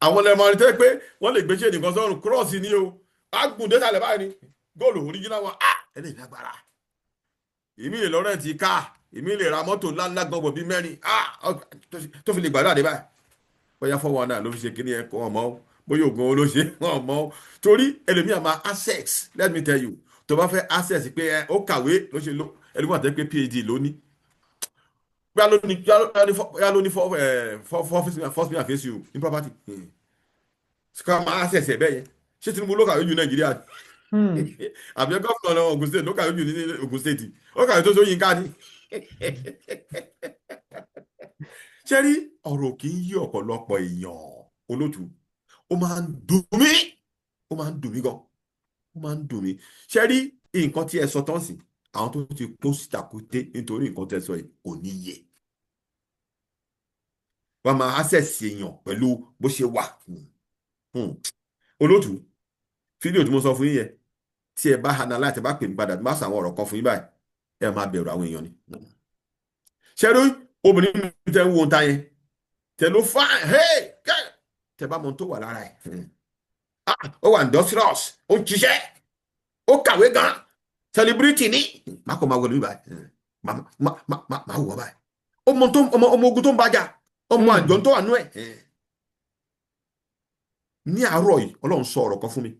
Àwọn ọmọ ẹni tẹ́ pé wọ́n lè gbé ṣe nìkan sọ́run cross ni o. A gùn dé sàlẹ̀ báyìí ni góòlù original wọn. Ẹlẹ́yìn lágbára. Èmi lè lọ rẹ́ǹtì ká, èmi lè ra mọ́tò ńláńlá gbọ̀ngbọ̀n bíi mẹ́rin. Tó fi lè gbàdúrà dé báyìí. Bóyá 419 ló fi ṣe kíní ẹ̀kọ́ ọmọ o. Bóyá ògùn owó ló ṣe ọmọ o. Torí ẹlòmíà máa access, let me tell you. Tó bá fẹ́ access pé ó kàwé ló ṣe ló ẹlòmíà tẹ́ pé PhD ló ní. Bóyá ló ní first million face you in property. Ká máa access ẹ̀ bẹ́ẹ̀ yẹn. Ṣé Tinubu ló kàwé jù Nàìjíríà? Àbí gómìnà Ògùn State ló kàwé jù ní Ògùn State? Ó kàwé tó Ṣóyínká ni. Ṣé rí ọ̀rọ̀ kì í yí ọ̀pọ̀lọpọ̀ èèyàn olótú? Ó máa ń dùn mí. Ó máa ń dùn mí gan. Ó máa ń dùn mí. Ṣé rí nǹkan tí ẹ sọ tán sí, àwọn tó ti kó sítakúté nítorí nǹkan tẹ́ sọ yìí kò ní yẹ. Wọ́n máa access èèyàn pẹ̀lú bó ṣe wà. Olótú, fídíò tí mo sọ fún yín yẹn, tí ẹ bá analyze, ẹ bá pè mí padà, má sọ àwọn ọ̀rọ̀ kan fún yín báyìí, ẹ máa bẹ̀rù àwọn èèyàn ni. Ṣé rí obìnrin mi tẹ́ ń wo ta yẹn, tẹ́ ló fine, tẹ́ bá mọ tó wà lára ẹ̀. Ó wà industrious, ó ń ṣiṣẹ́, ó kàwé gan, celebrity ni. Má kọ́ máa wọlé mi báyìí, má wọ̀ báyìí. Ọmọ ogun tó ń bájà, ọmọ àjọ tó wà nú ẹ̀. Ní àárọ̀ yìí Ọlọ́run sọ ọ̀rọ̀ kan fún mi.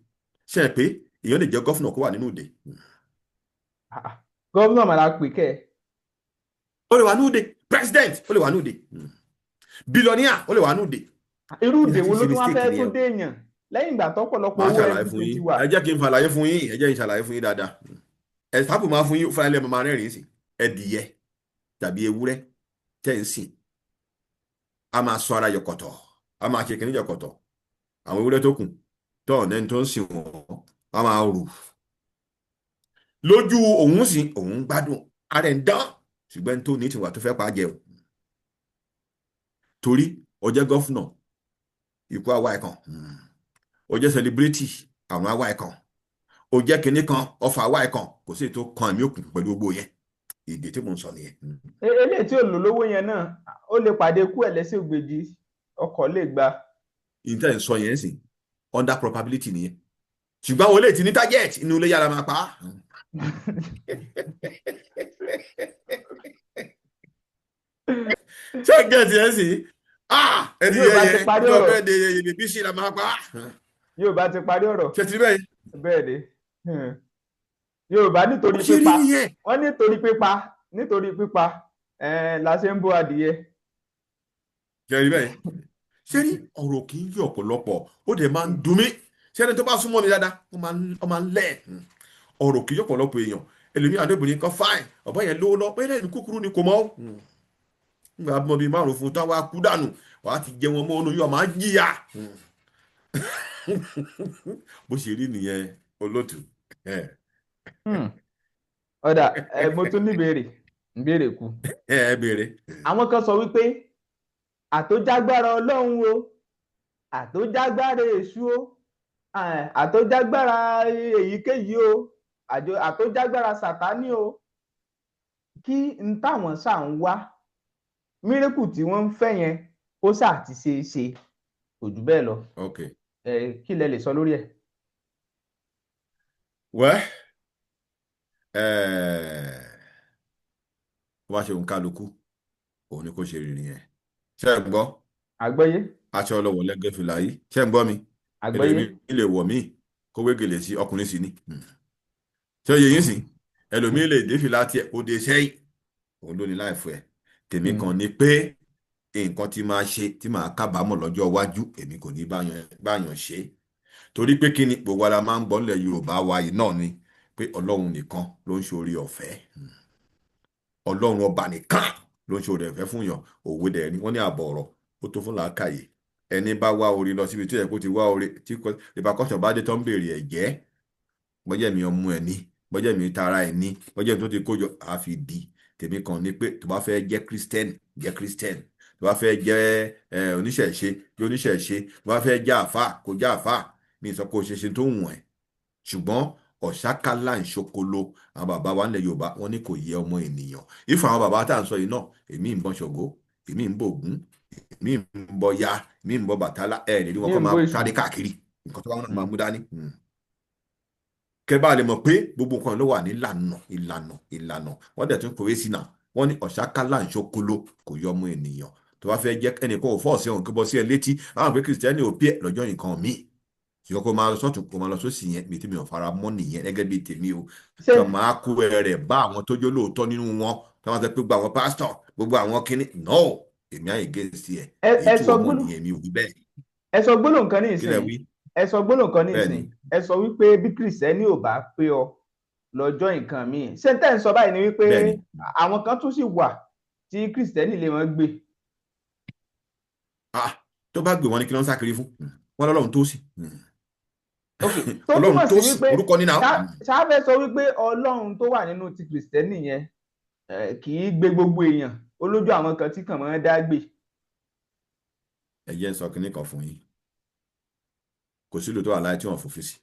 Ṣé ẹ pé èèyàn lè jẹ́ gọ́fìnà kó wà nínú òde? Gọ́fìnà màá la pè kẹ́ ẹ̀. Ó lè wà ní òde. President ó lè wà ní òde. Billionaire ó lè wà ní òde. Irú òde wo ló tún wá fẹ́ tó dé èèyàn lẹ́yìn ìgbà tọ́pọ̀lọpọ̀ owó ẹbí ti wà? Ẹ jẹ́ kí n ṣàlàyé fún yín, ẹ jẹ́ kí n ṣàlàyé fún yín dáadáa. Ẹ̀sìtápù máa fún yín fúnra ilé ọmọ rẹ́rìn-ín sí. Ẹdìyẹ tàbí ewúrẹ́ tẹ́ ń sìn. A máa sọ ara yọkọ̀tọ̀, a máa ṣe kìíní yọkọ̀tọ̀. Àwọn ewúrẹ́ tó kù tọ́ ọ̀nẹ́ni tó ń sìn wọ́n, a máa rù. Lójú òun sì, òun gbádùn, ara ẹ̀ ń dán, ṣùgbọ́n tó ní tiwa tó fẹ́ pa á jẹ o. Torí ó jẹ́ gọ́fúnà, ikú àwa ẹ̀kan. Ó jẹ́ celebrity, àwọn àwa ẹ̀kan. Ó jẹ́ kinní kan, ọfà àwa ẹ̀kan. Kò sí ètò kan àmì òkùnkùn pẹ̀lú gbogbo yẹn. Èdè tí mo ń sọ nìyẹn. Eléyìí tí ò lò lówó yẹn náà, ó lè pàdé kú ẹ̀ lẹ́sẹ̀ ògbèjì, ọkọ̀ lè gba. Ìtẹ́ ń sọ yẹn sì, under probability nìyẹn. Ṣùgbọ́n àwọn olè ti ní target inú ilé yára máa pa á. Ṣé gẹ̀ẹ́tì ẹ̀ sì? Ẹni yẹyẹ bí ṣe la máa pa á. Yorùbá ti parí ọ̀rọ̀. Ṣé ti rí bẹ́ẹ̀? Bẹ́ẹ̀ ni. Yorùbá nítorí pípa, wọ́n nítorí pípa la ṣe ń bó adìyẹ. Ṣé rí bẹ́ẹ̀? Ṣé rí ọ̀rọ̀ kì í yí ọ̀pọ̀lọpọ̀, ó dẹ̀ máa ń dùn mí. Ṣé ẹni tó bá súnmọ́ mi dáadáa, ó máa ń lẹ̀. Ọ̀rọ̀ kì í yí ọ̀pọ̀lọpọ̀ èèyàn. Ẹlòmíràn adébìnrin kan fáìn, ọ̀bá yẹn lówó lọ, pé lẹ́yìn kúkúrú ni kò mọ́. Nígbà bímọ bíi 5 fún táwa kú dànù, wàá ti jẹ wọn mọ́ ọ́nù yóò máa jìyà. Bó ṣe rí nìyẹn olótù. ọ̀dà mo tún ní ìbéèrè kù. ẹ béèrè. àwọn kan sọ wípé àtójágbára ọlọ́run o, àtójágbára èṣù o, àtójágbára èyíkéyìí o, àtójágbára sàtánì o, kí n táwọn ṣáà ń wá mírèkù tí wọ́n ń fẹ́ yẹn ó ṣáà ti ṣe é ṣe, kò jù bẹ́ẹ̀ lọ. ok kí lẹ lè sọ lórí ẹ̀? wẹ́ wá ṣe òun kálukú òun ni kò ṣe rìnrìn yẹn. ṣé ẹ gbọ́ àgbọ́yé aṣọ ọlọ́wọ̀ lẹ́gẹ́ fìlà yìí? ṣé ẹ gbọ́ mi? àgbọ́yé ẹlòmíì lè wọ̀ mí kó wé gèlè sí ọkùnrin sí ni. ṣé oyè yín sìn? ẹlòmíì lè dé fìlà tiẹ̀ kó dé sẹ́yìn, òun ló ní láìfọ ẹ̀. tèmi kan ni pé nǹkan tí máa ṣe tí màá kábàámọ̀ lọ́jọ́ iwájú èmi kò ní báyàn ṣe, torí pé kí ni gbogbo ara máa ń gbọ́ nílẹ̀ Yorùbá wa yìí náà ni pé Ọlọ́run nìkan ló ń ṣe oore ọ̀fẹ́, Ọlọ́run ọba nìkan ló ń ṣe oore ọ̀fẹ́ fún yàn. òwe dẹ̀ ni wọ́n ní àbọ̀ ọ̀rọ̀ ó tó fún làákàyè. ẹni bá wá oore lọ síbi tí ẹ̀ kó ti wá oore tí repercussion bá dé tó ń béèrè ẹ̀jẹ́, bọ́jẹ́ mi ọmú ẹ̀ ní, bọ́jẹ́ mi tara ẹ̀ ní, bọ́jẹ́ mi tó ti kójọ àfi di. tèmi kan ni pé tó bá fẹ́ jẹ́ Christian jẹ́ Christian, tó bá fẹ́ jẹ́ oníṣẹ̀ṣe jẹ́ oníṣẹ̀ṣe, tó bá fẹ́ jẹ́ àfà kó jẹ́ àfà. mi sọ pé o ṣe tó wùn ẹ́, ṣùgbọ́n ọ̀ṣákálá ìṣokolo àwọn bàbá wa nílẹ̀ Yorùbá wọn ní kò yẹ ọmọ ènìyàn. ìfọ̀ àwọn bàbá tá à ń sọ yìí náà, èmi ń bọ Ṣàngó, èmi ń bọ Ògún, èmi ń bọ ya, èmi ń bọ Bàtálá, ẹ̀ lè rí wọn kọ́ máa sáré káàkiri nǹkan tó bá wọn máa mú dání. kẹ́ bá lè mọ̀ pé gbogbo nǹkan ló wà ní ìlànà wọ́n dẹ̀ tún kòwé sí náà, wọ́n ní ọ̀ṣákálá ìṣokolo kò yọ ọmọ ènìyàn. tó bá fẹ́ jẹ́ ẹnìkan ò fọ́ọ̀sì ọ̀hún kí bọ́ sí ẹ létí àwọn pé Kìrìsìtẹ́nì ò pé lọ́jọ́ nǹkan míì, ṣùgbọ́n kó máa lọ sọ́tún kó máa lọ sósì yẹn mi tí mi ò fara mọ́ nìyẹn gẹ́gẹ́ bíi tèmi o. kí máa kó rẹ̀ bá àwọn tó jó lóòótọ́ nínú wọn, kí wọ́n sọ pé gbogbo àwọn pásítọ̀ gbogbo àwọn kínní no, èmi àyè gé sí ẹ̀ èyí tí wọ́n mọ̀ nìyẹn mi ò wí bẹ́ẹ̀. ẹ sọ gbólóhùn kan ní ìsìn, ẹ sọ wípé bí Kìrìsìtẹ́nì ò bá pé ọ lọ́jọ́ nǹkan míì. ṣé tẹ́ ń sọ báyìí ni wípé àwọn kan tún sì wà tí Kìrìsìtẹ́nì lè wọ́n gbé? tó bá gbé wọn ni kí ló ń sákiri fún wọn lọ́lọ́run tó sì. tó túmọ̀ sí wípé orúkọ nínú àwọn. ṣáfẹ́ sọ wípé Ọlọ́run tó wà nínú ti Kìrìsìtẹ́nì yẹn kì í gbé gbogbo èèyàn, olójú àwọn kan tí kàn máa ń dá gbé. ẹ jẹ́ sọ kínní kan fún yín, kò sí ìlú tó wà láyé tí wọ́n fòfin sí.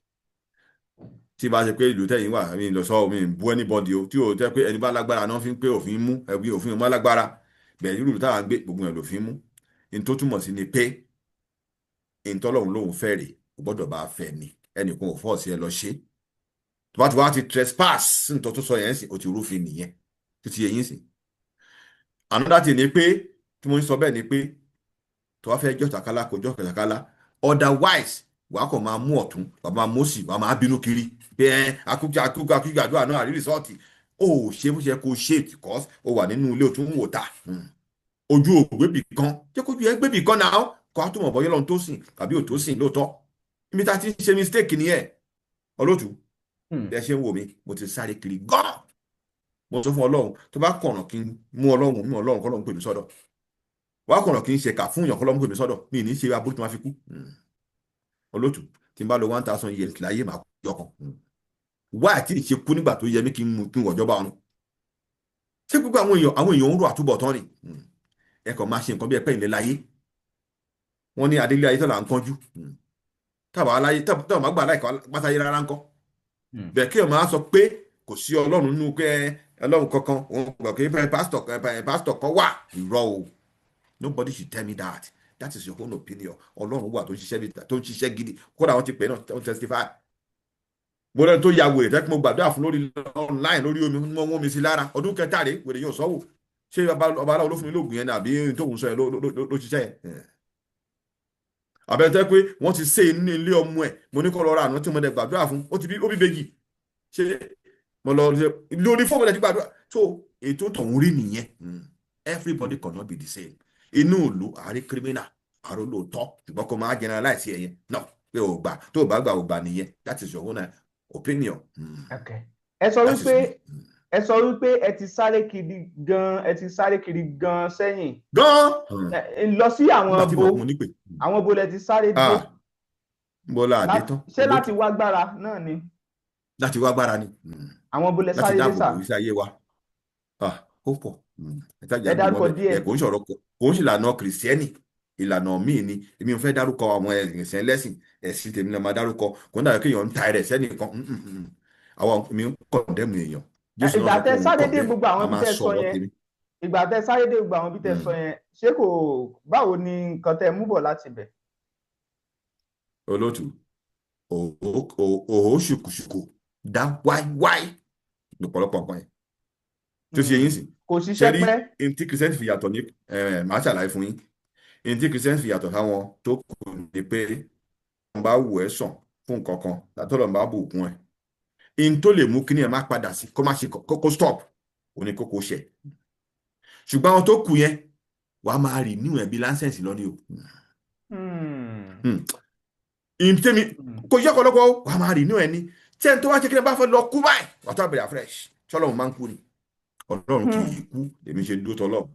tí bá ṣe pé ìlú tẹ̀yìn wà mí lọ sọ mi bú anybody o, tí o jẹ́ pé ẹni bá lágbára náà fi ń pé òfin mú ẹbí òfin mọ́ lágbára bẹ̀rẹ̀ ìlú táwọn gbé gbogbo ẹ̀ lòfin mú. ní tó túmọ̀ sí ni pé ìtọ́lọ́run lòun fẹ́ rè ó gbọ́dọ̀ bá fẹ́ ni, ẹnìkan ò fọ́ọ̀sì ẹ lọ ṣe. tó bá ti wá ti trespass nítorí tó sọ yẹn sì ó ti rúfin nìyẹn títí yẹn sì. another thing ni pé tí mo ń sọ bẹ́ẹ̀ ni pé tó bá fẹ́ jọ́ tàkálá kò jọ́ tàkálá, otherwise wà á kàn máa mú ọ̀tún wà á máa mú òsì wà á máa bínú kiri pé akúkú àdúrà náà àrí rìsọ́ọ̀tì. ó ṣe bó ṣe kó ṣe because ó wà nínú ilé òtún wò ta ojú ògbébì kan jẹ́ kójú ẹ gbébì kan náà kó a tó mọ̀ bọ́yọ́ lọ́run tó sìn tàbí ò tó sìn lóòótọ́. ibi tá a ti ń ṣe mistake nìyẹn olóòtú. ẹ ṣe ń wò mí mo ti sáré kiri gan. mo sọ fún Ọlọ́run tó bá kọ̀nà kí n mú Ọlọ́run kọ́ Ọlọ́run pè mí sọ́dọ̀, wàá kọ̀nà kí n ṣe kà fún yàn kọ́ Ọlọ́run pè mí sọ́dọ̀, mi ní ṣe aburú tó máa fi kú. olóòtú tí n bá lo 1000 years láyé máa kú yọkan wá àti ìṣe kú nígbà tó yẹ mí kí n wọ̀jọba ọ̀run. ṣé gbogbo àwọn èèyàn ń rò àtúbọ̀tán ni ẹ kàn máa ṣe nǹkan bí ẹ pẹ́ ìlẹ̀ láyé. wọ́n ní adélé ayé tó là ń kánjú táwọn aláyé táwọn máa gbà láìka pátáyé rárá ń kọ́. bẹ́ẹ̀ kí ẹ máa sọ pé kò sí Ọlọ́run nínú pé Ọlọ́run kankan òun gbọ́ pé pásítọ̀ kan wà irọ́ o. nobody should tell me that. That is your own opinion. Ọlọ́run wà tó ń ṣiṣẹ́ gidi kódà wọ́n ti pè náà tó ń testify. mo rẹ́ tó ya wèrè tẹ́kí mo gbàdúrà fún lórí online lórí omi wọ́n wọ́n mi sí lára ọdún kẹta rèé wèrè yóò sọ́wọ́ ṣé ọba aláwọ̀ ló fún mi lóògùn yẹn àbí tóun sọ yẹn ló ṣiṣẹ́ yẹn. àbẹ̀tẹ́ pé wọ́n ti ṣe ní ilé ọmọ ẹ̀ mo ní kọ́ lọ́ra àná tí mo dẹ̀ gbàdúrà fún ó bí bèjì ṣe mo lọ lórí fóònù ẹ̀ ti gbàdúrà so ètò tọ̀hún rí nìyẹn. Everybody cannot be the same. Inú ìlú àárí kírímínà àrò lóòótọ́ ṣùgbọ́n kò máa generalize ẹ̀yẹn náà pé ò gbà tó bá gbà ò gbà nìyẹn that is your own opinion. ẹ sọ wípé ẹ ti sáré kiri gan sẹ́yìn. lọ sí àwọn bo lẹ ti sáré dé. bọ́lá àdé tán. ṣé láti wá gbára náà ni. láti wá agbára ni àwọn bolẹ̀ láti sáré dé dáàbò sà. bò iṣẹ́ ayé wa ó pọ̀ ẹ̀tajà ẹ ń dárúkọ gbọmọ díẹ̀. bẹ́ẹ̀ kò ń sọ̀rọ̀ kò ń ṣìlànà kìrìsìtẹ́nì ìlànà míì ni èmi ò fẹ́ dárúkọ àwọn ẹ̀sìn tèmi náà máa dárúkọ kò ń dàgbà kéèyàn ń ta ẹ̀rẹ̀ sẹ́nìkan àwọn mi ń kọ̀ndẹ́mù èèyàn Jésù ìgbà náà sọ tẹ pé òun sáré dé kọ̀ndẹ́mù gbogbo a àwọn bí máa tẹ sọ sọ̀rọ̀ yẹn tèmi. ìgbà tẹ sáré dé gbogbo àwọn bí tẹ sọ yẹn ṣé kò báwo ni nǹkan tẹ mú bọ̀ láti bẹ̀. Olóòtú òhò ṣùkùṣùkù dá wáíwáí lọ́pọ̀lọpọ̀ nǹkan yẹn tó ṣe yín sí kò ṣe ṣiṣẹ́ rí pẹ́. ntí kìrìsìtẹ́nì fi yàtọ̀ ní màá ṣàlàyé fún yín ntí kìrìsìtẹ́nì fi yàtọ̀ sáwọn tó kù ní pé wọ́n bá wù ẹ́ sàn fún nǹkan kan látọ̀dọ̀ bá bù kún ẹ̀ n tó lè mú kíní ẹ̀ má padà sí kó má ṣe kó stop òní kókó ṣẹ̀ ṣùgbọ́n àwọn tó kù yẹn wàá máa rì níwọ̀n ẹ̀bí láńsẹ̀nsì lọ ní o ìtẹ́mi kò yẹ ọ̀pọ̀lọpọ̀ wàá máa rì níwọ̀n ẹni tí ẹni tó wá ṣe kí ẹ bá fẹ́ lọ kú báyìí wàá tó àbẹ̀rẹ̀ fresh ṣọlọ́run máa ń kú ni ọlọ́run kì í kú èmi ṣe dúró tọ́lọ́run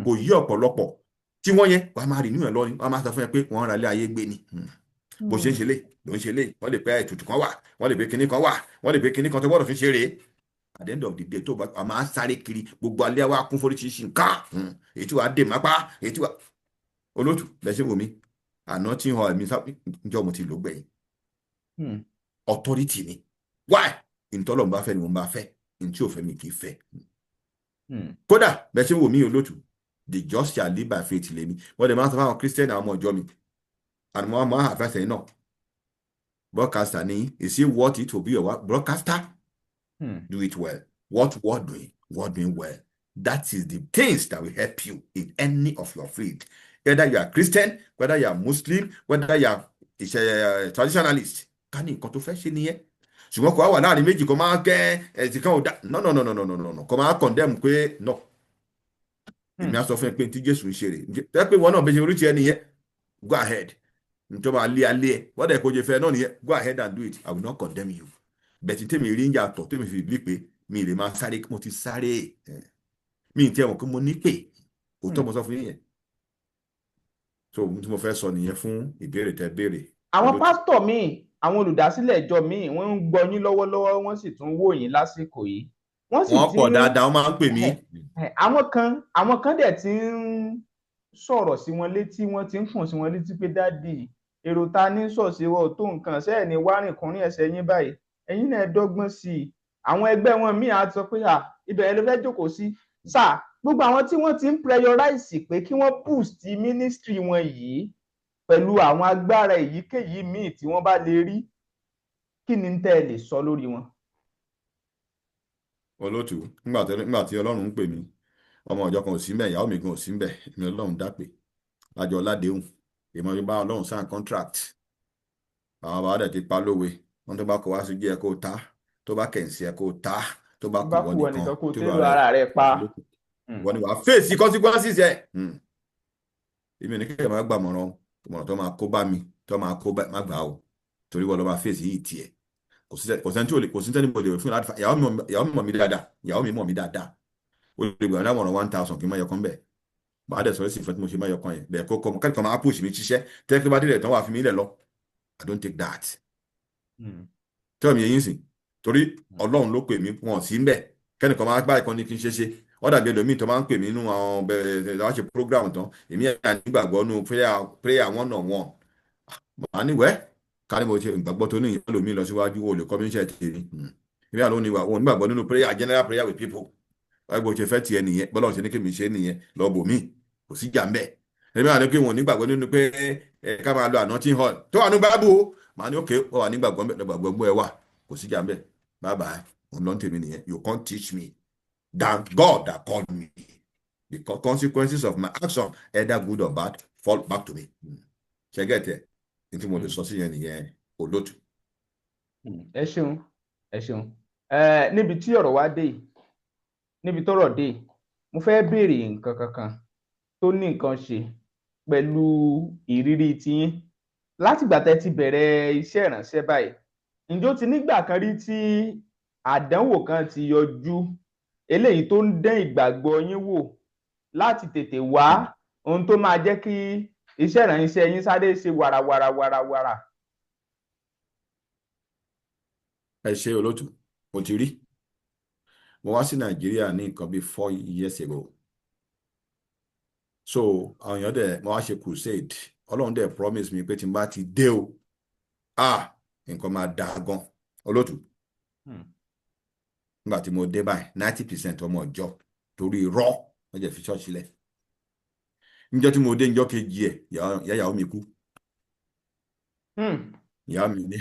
kò yí ọ̀pọ̀lọpọ̀ tí wọ́n yẹn wàá máa rì níwọ̀n lọ ni wọ́n máa sọ fún ẹ pé wọ́n ra ilé ayé gbé ni bó ṣe ń ṣe lé ló ń ṣe lé wọ́n lè pẹ́ ètùtù kan wà wọ́n lè pé kinní kan wà wọ́n lè pé kinní kan tó gbọ́dọ̀ fi ṣe rèé at the end of the day tó bá a máa sáré kiri gbogbo alẹ́ wa kún foríṣiríṣi nǹkan èyí tí wàá dè mápá èyí tí wàá olóòtú lẹ́sẹ̀ wò mí àná tí ń họ ẹ̀mí njọ́ mo ti lò gbẹ̀yìn authority ni why ìtọ́lọ̀ ń bá fẹ́ ni mo bá fẹ́ ntí ò fẹ́ mi kì í fẹ́ kódà lẹ́sẹ̀ wò mí olóòtú the just shall live by faith lèmi wọ́n lè máa sọ fún àwọn Christian àwọn ọmọ ìjọ mi and mo máa àfẹsẹ̀ yìí náà broadcaster ni is it worth it to be a broadcaster do it well what doing well that is the things that will help you in any of your field whether you are Christian whether you are Muslim whether you are traditionalist ká ní nǹkan tó fẹ́ ṣe nìyẹn ṣùgbọ́n kò wá wà láàrin méjì kò máa kẹ́ ẹ̀sìn kan ò dá no kò máa condemn pé no èmi á sọ fún ẹ pé tí Jésù ń ṣe rè tẹ́ pé wọn náà bẹ ṣe orí tiẹ̀ nìyẹn go ahead nítorí alẹ́ ẹ̀ wọ́n dẹ̀ kó jẹ fẹ́ náà nìyẹn go ahead and do it I will not condemn you bẹ̀tí tèmi rí ń yàtọ̀ tèmi fi bí pé mi lè máa sáré mo ti sáré mi ì tiẹ̀ mọ̀ pé mo ní pè òótọ́ mo sọ fún yín yẹn so ohun tí mo fẹ́ sọ nìyẹn fún ìbéèrè tẹ́ béèrè. àwọn pásítọ̀ míì àwọn olùdásílẹ̀ ìjọ míì wọ́n ń gbọ́ yín lọ́wọ́lọ́wọ́ wọ́n sì tún wò yín lásìkò yìí wọ́n pọ̀ dáadáa wọ́n máa ń pè mí. àwọn kan dẹ̀ ti ń sọ̀rọ̀ sí wọn létí wọ́n ti ń fún sí wọn létí pé dádì èrò ta ní ṣọ́ọ̀ṣì wọ́n tó nǹkan ṣẹ́ẹ̀ ní wárìn kùnrin ẹsẹ̀ yín báyìí ẹ̀yin náà dọ́gbọ́n sí i àwọn ẹgbẹ́ wọn míì á sọ pé ibẹ̀ ló fẹ́ jókòó sí sáà gbogbo àwọn tí wọ́n ti ń prioritize pé kí wọ́n boost ministry wọn yìí pẹ̀lú àwọn agbára èyíkéyìí míì tí wọ́n bá lè rí kí ni tẹ́ ẹ lè sọ lórí wọn. olótú nígbà tí Ọlọ́run ń pè mí ọmọ ìjọ kan ò sí mbẹ̀ ìyàwó mi gan ò sí mbẹ̀ èmi Ọlọ́run dápè lájọ ládéhùn èmi ọdún bá Ọlọ́run sign contract àwọn bàbá dẹ̀ ti pa lówe wọn tó bá kọ wá sí jẹ́ kó ta tó bá kẹ̀sì ẹ̀ kó ta tó bá kù wọ́n nìkan kó tẹ́lú ara rẹ̀ pa wọ́n ni wàá fèsì consequences ẹ̀ èmi ò ní kẹ́kẹ́ máa gbàmọ̀ràn tó máa kó bá mi tó máa kó má gbà ó torí wọ́n lọ́ máa fèsì yìí tiẹ̀ kò sí tẹ́ni bò lè fún láti fa ìyàwó mi mọ̀ mí dáadáa ó lè gbà láwọn 1,000 kì í má yọkan bẹ́ẹ̀ bàá dẹ̀ sọ̀rọ̀ sí ìfẹ́ tí mo ṣe má yọkan yẹn bẹ́ẹ̀ kó kọ́ kẹ́kọ̀ọ́ máa push mi ṣiṣẹ́ tẹ́kẹ́ bá délẹ̀ tán wà fi mí lẹ̀ lọ I don't take that tell me yín sìn torí Ọlọ́run ló pè mí wọn sí mbẹ̀ kẹ́nìkan máa gbá ìkan ní kí n ṣe wọ́n dàbí ẹlòmíì tó máa ń pè mí nínú àwọn bẹ̀rẹ̀ láwọn ṣe program tán èmi yà nígbàgbọ́ nínú prayer one on one màá níwẹ̀ ká ní mo ṣe ìgbàgbọ́ tó ní ìyá lòmíì lọ síwájú o lè kọ́ mi ń ṣe tèmi èmi àlọ́ nígbàgbọ́ nínú general prayer with people wọ́n gbọ́ ṣe fẹ́ tiẹ̀ nìyẹn bọ́lá ṣe ní kí mi ṣe nìyẹn lọ bò mí kò sí jà ń bẹ̀ èmi àlọ́ pé wọn nígbàgbọ́ nínú pé ká máa lo anointing hall tó wà ní báàbò màá ní òkè ó wà nígbàgbọ́ ẹ wà kò sí jà ń bẹ̀ bye bye òun lọ́n tèmi nìyẹn you can't teach me than God that called me the consequences of my action either good or bad fall back to me ṣe gẹ́tẹ̀ ní tí mo lè sọ sí yẹn nìyẹn olótù. ẹ ṣeun níbi tí ọ̀rọ̀ wá dé níbi tọ́rọ̀ dé mo fẹ́ béèrè nǹkan kankan tó ní nǹkan ṣe pẹ̀lú ìrírí tiyín látìgbà tẹ́ ti bẹ̀rẹ̀ iṣẹ́ ìránṣẹ́ báyìí ǹjọ́ ti nígbà kan rí tí àdánwò kan ti yọjú eléyìí tó ń dán ìgbàgbọ́ yín wò láti tètè wá ohun tó máa jẹ́ kí iṣẹ́ ìránṣẹ́ yín sáré ṣe wàràwàrà. ẹ ṣe olóòtú mo ti rí mo wá sí nàìjíríà ní nǹkan bíi 4 years ago. So àwọn èèyàn dẹ̀ mo wá ṣe crusade, ọlọ́run dẹ̀ promise mi pé tí n bá ti dé o nǹkan máa dáa gan olóòtú. Nígbà tí mo dé báyìí 90% ọmọ ìjọ torí irọ́ wọ́n jẹ́ fi ṣọ́ọ̀ṣì lẹ̀. Níjọ́ tí mo dé níjọ́ kejì ẹ̀ ìyàwó mi kú. Ìyá mi ní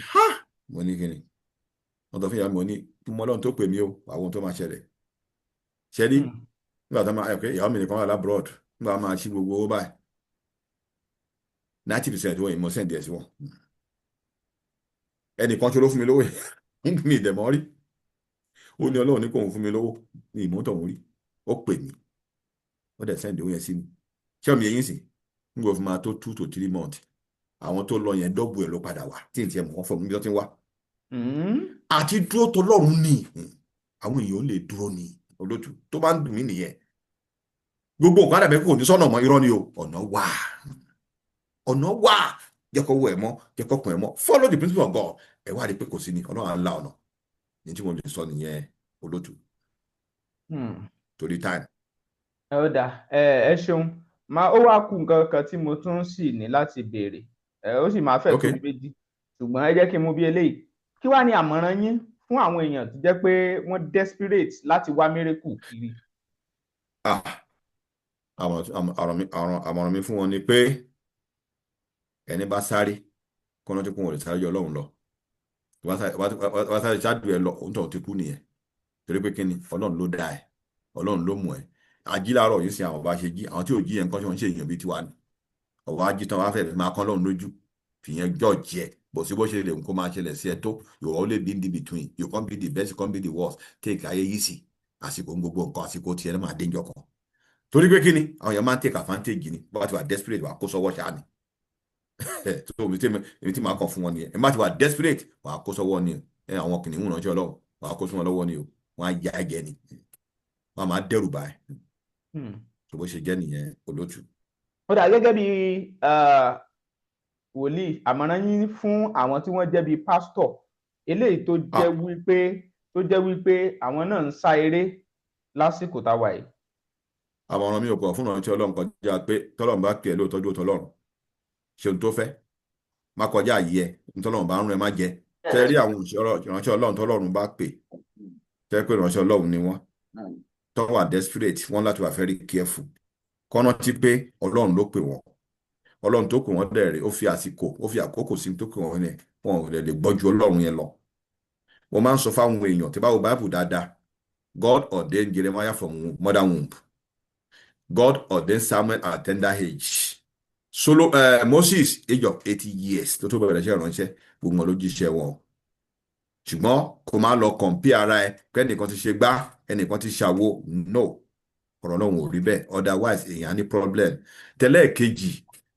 mo ní kíni wọ́n tọ́ fún ìyá mi, mo ní mo ọlọ́run tó pè mí o àwọn tó máa ṣẹlẹ̀ ṣẹ́rí. Nígbà tó máa pé ìyàwó mi nìkan wà lábúrọ̀d, nígbà máa ṣí gbogbo owó báyìí 90% wọ́n ìmọ̀ sẹ́ǹdì ẹ̀ sí wọn. Ẹnìkan ṣe ló fún mi lówó mi ìdẹ̀mọ́ rí, ó ní ọlọ́run ní kò ń fún mi lówó ní ìmọ̀tọ̀ òun rí, ó pè mí ó dẹ̀ sẹ́ǹdì owó yẹn sí mi. Ṣé ọmọ yẹn sìn nígbà fún máa tó 2 to 3 months àwọn tó lọ yẹn dọ́gbù ẹ̀ ló padà wá tí ì tiẹ̀ mọ̀ wọ́n fọ̀ mí bí wọ́n ti ń wá. Àti dúró tọlọ́run ni àwọn èèyàn ò lè dúró ní olóòtú tó bá ń dùn mí nìyẹn. Gbogbo nǹkan àdàbẹ́ kò ní sọ́nà mọ́, irọ́ ni o, ọ̀nà wà jẹ́ kó wọ ẹ̀ mọ́, jẹ́ kó kùn ẹ̀ mọ́, follow the principle of God, ẹ̀ wá rí pé kò sí ni ọlọ́run à ń la ọ̀nà ní tí mo lè sọ nìyẹn olóòtú torí time. ó dáa ẹ ṣeun ó wá kù nǹkan kan tí mo tún sì ní láti béèrè, ó sì máa fẹ́ tó bí méjì, ṣùgbọ́n ẹ jẹ́ kí n mú bí eléyìí. Kí wá ní àmọ̀ràn yín fún àwọn èèyàn tó jẹ́ pé wọ́n desperate láti wá miracle kiri? Àmọ̀ràn mi fún wọn ni pé ẹni bá sáré kọ́nà tí kò wọ́n lè sáré jọ ọlọ́run lọ, wá sáré ṣáàdù ẹ lọ òun tó ti kú nìyẹn. Torí pé kíni ọlọ́run ló dá ẹ, ọlọ́run ló mú ẹ. Ají láàárọ̀ yìí sí àwọn bá ṣe jí, àwọn tí ò jí yẹn nǹkan tí wọ́n ń ṣe èèyàn bíi tiwa ni. Ọ̀wọ́ ají tán wá fẹ́ẹ́ máa kán lọ́run lójú fìyẹn jọ́ọ̀jì ẹ bó ṣe lè kó máa ṣẹlẹ̀ sí ẹ tó. You always be in the between, you can't be the best, you can't be the worst. Take ayé yìí sí àsìkò gbogbo nǹkan, àsìkò tiẹ̀ ló máa dé njọ́ kan. Torí pé kíni àwọn èèyàn máa ń take advantage ni, bá ti wà desperate wà kó sọ́wọ́ ṣáà ni. So èmi tí màá kàn fún wọn nìyẹn, ẹ má ti wà desperate wà kó sọ́wọ́ ni àwọn kìnìún ránṣẹ́ ọlọ́run wà kó sún wọn lọ́wọ́ ni o, wọ́n á ya ẹ̀jẹ̀ ni, wọ́n á máa dẹ́rù bá ẹ. So bó ṣe jẹ́ nìyẹn olóòtú. Ó dà gẹ́gẹ́ bí wòlíì, àmọ̀ràn yín fún àwọn tí wọ́n jẹ́ bí pásítọ̀ eléyìí tó jẹ́ wípé àwọn náà ń sá eré lásìkò táwa yìí. Àmọ̀ràn mi ò kọ̀ fún ìrántí ọlọ́run kọjá pé tọ́lọ́run bá kẹ́ ẹ lóòótọ́ dúró tọ́lọ́run ṣe ohun tó fẹ́, má kọjá àyè ẹ, tọ́lọ́run bá ń rún ẹ má jẹ. Ṣe rí àwọn ìránṣẹ́ ọlọ́run tọ́lọ́run bá pè tẹ́ pé ìránṣẹ́ ọlọ́run ni wọ́n tó wà desperate, wọ́n láti wà very careful kọ́nà tí pé ọlọ́run ló pè wọ́n, ọlọ́run tó pè wọ́n dẹ̀rẹ̀ ó fi àkókò sí tó pè wọ́n yẹn, wọn ò lè gbọ́ ju ọlọ́run yẹn lọ. Mo máa ń sọ fáwọn èèyàn tí báwo Bible dáadáa, God ordained Jeremiah from mother womb, God ordained Samuel at tender age, Moses age of 80 years tó bẹ̀rẹ̀ iṣẹ́ ìránṣẹ́, gbogbo wọn ló jíṣẹ́ wọn. Ṣùgbọ́n kò máa lọ compare ara ẹ pé ẹnìkan ti ṣe gbá ẹnìkan ti ṣàwo, no, ọ̀rọ̀ náà ò rí bẹ́ẹ̀, otherwise èèyàn ní problem. Tẹ́lẹ̀ kejì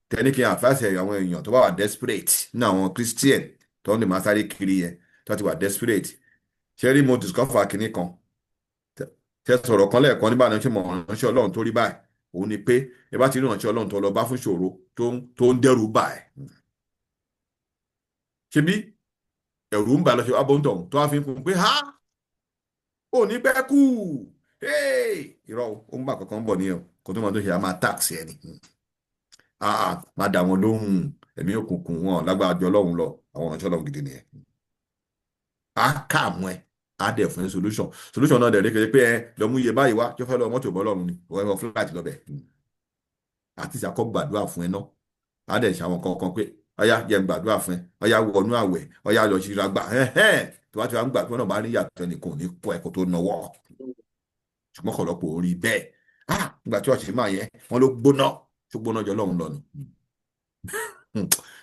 tẹ́ni kí n àfáàṣẹ àwọn èèyàn tó bá wà desperate ní àwọn Christian tó ń lè máa sáré kiri yẹn tó ti wà desperate. Ṣé rí mo discover kìíní kan tẹ sọ̀rọ̀ kan lẹ́ẹ̀kan nígbà náà ṣe mọ̀ ránṣẹ́ ọlọ́run tó rí báyìí, òun ni pé ẹ bá ti rí ránṣẹ́ ọlọ́run tó lọ bá fún ṣòro tó ń dẹ́rù bà ẹ́, ṣe bí ẹ̀rù ń bà lọ́sẹ̀ wá bóńtọ̀ tó wá fi ń kún pé ò ní pẹ́ kú irọ́ ó ń bà kankan bọ̀ nìyẹn kó tó máa tó ṣe á máa tax ẹni máa dà wọn lóhùn ẹ̀mí òkùnkùn wọn lágbára jọ ọlọ́run lọ, àwọn ránṣẹ́ ọlọ́run gidi nìyẹn. Á kààmú ẹ á dẹ̀ fún ẹ solution náà dẹ̀ rí kejì pé lọ mú iye báyìí wá tó fẹ́ lọ mọ́tò bọ́ ọlọ́run ni wọ́n fẹ́ fúláàtì lọ́bẹ̀ àti ìṣàkọ́ gbàdúrà fún ẹ náà á dẹ̀ ṣàwọn kankan pé ọyá jẹ́ ń gbàdúrà fún ẹ, ọyá wọnú àwẹ̀, ọyá lọ ṣíra gbà tó bá ti wá ń gbà tó náà bá rí yàtọ̀ ẹnìkan ò ní pọ̀ ẹ̀kọ́ tó náwó, ṣùgbọ́n kọ̀lọ́pọ̀ orí bẹ́ẹ̀ nígbà tí ọ̀sẹ̀ máa yẹn wọ́n ló gbóná tó gbóná jọ lọ́run lọ ni.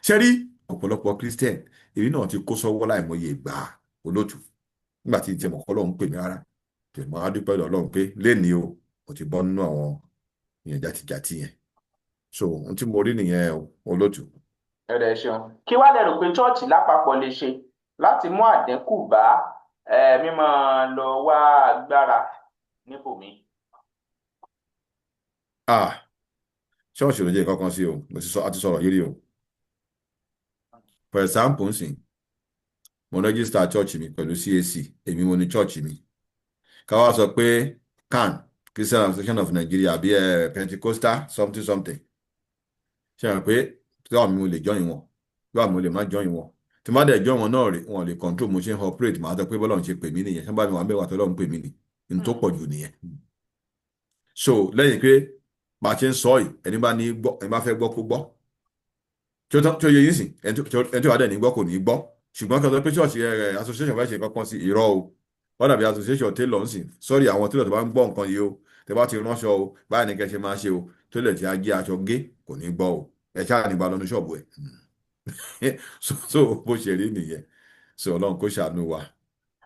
Ṣé rí ọ̀pọ̀lọpọ̀ Christian èyí náà ti kó sọ́wọ́ láìmọye ìgbà olóòtú nígbà tí ìtẹ̀mọ̀ kọ́ lọ́run pè mí rárá, tẹ̀mọ̀ á dúpẹ́ lọ́run pé lénìí o mo ti bọ́ nínú àwọn èèyàn jàtìjàtì yẹn. So ohun tí mo rí nìyẹn olóòtú. Ẹ̀rẹ̀ ṣeun. Kí wá lẹ rò pé chọ́ọ̀chì lápapọ̀ lè ṣe láti mú àdínkù bá mímọ́ lọ wá agbára níbòmí? Ṣọ́ọ̀ṣì ló jẹ́ kankan sí o, a ti sọ̀rọ̀ yìí rí o. For example nsìn mo register church mi pẹ̀lú CAC, èmi mo ní church mi. Ká wá sọ pé CAN, Christian Association of Nigeria, àbí Pentecostal something something, ṣe hàn pé tíwà mi mo lè join wọn, tíwà mi mo lè má join wọn. Tí má dẹ̀ join wọn náà rè, wọn lè control mo ṣe ń operate, màá sọ pé bọ́lọ́run ṣe pè mí nìyẹn, ṣé bá mi wà mẹ́wàá tó lọ́run pè mí ni, n tó pọ̀ jù nìyẹn. So lẹ́yìn pé bá a ṣe ń sọ yìí, ẹni bá ní gbọ́, ẹni bá fẹ́ gbọ́ kó gbọ́, tí ó yẹ yín sìn, ẹni tí wàá dẹ̀ ní gbọ́ kò ní gbọ́. Ṣùgbọ́n kí wọ́n sọ pé ṣọ́ọ̀ṣì association fẹ́ ṣe kankan sí irọ́ o, wọ́n dàbí association tailor ń sìn, sọ́rí àwọn tailor tó bá ń gbọ́ nǹkan yìí o, tẹ bá ti ránṣọ o, báyìí ni kẹ́ ṣe máa ṣe o, tó lè ti á gé aṣọ gé kò ní gbọ́ o, ẹ ṣáà ní bá lọ ní ṣọ́ọ̀bù ẹ̀. So bó ṣe rí nìyẹn. So Ọlọ́run kó ṣàánú wa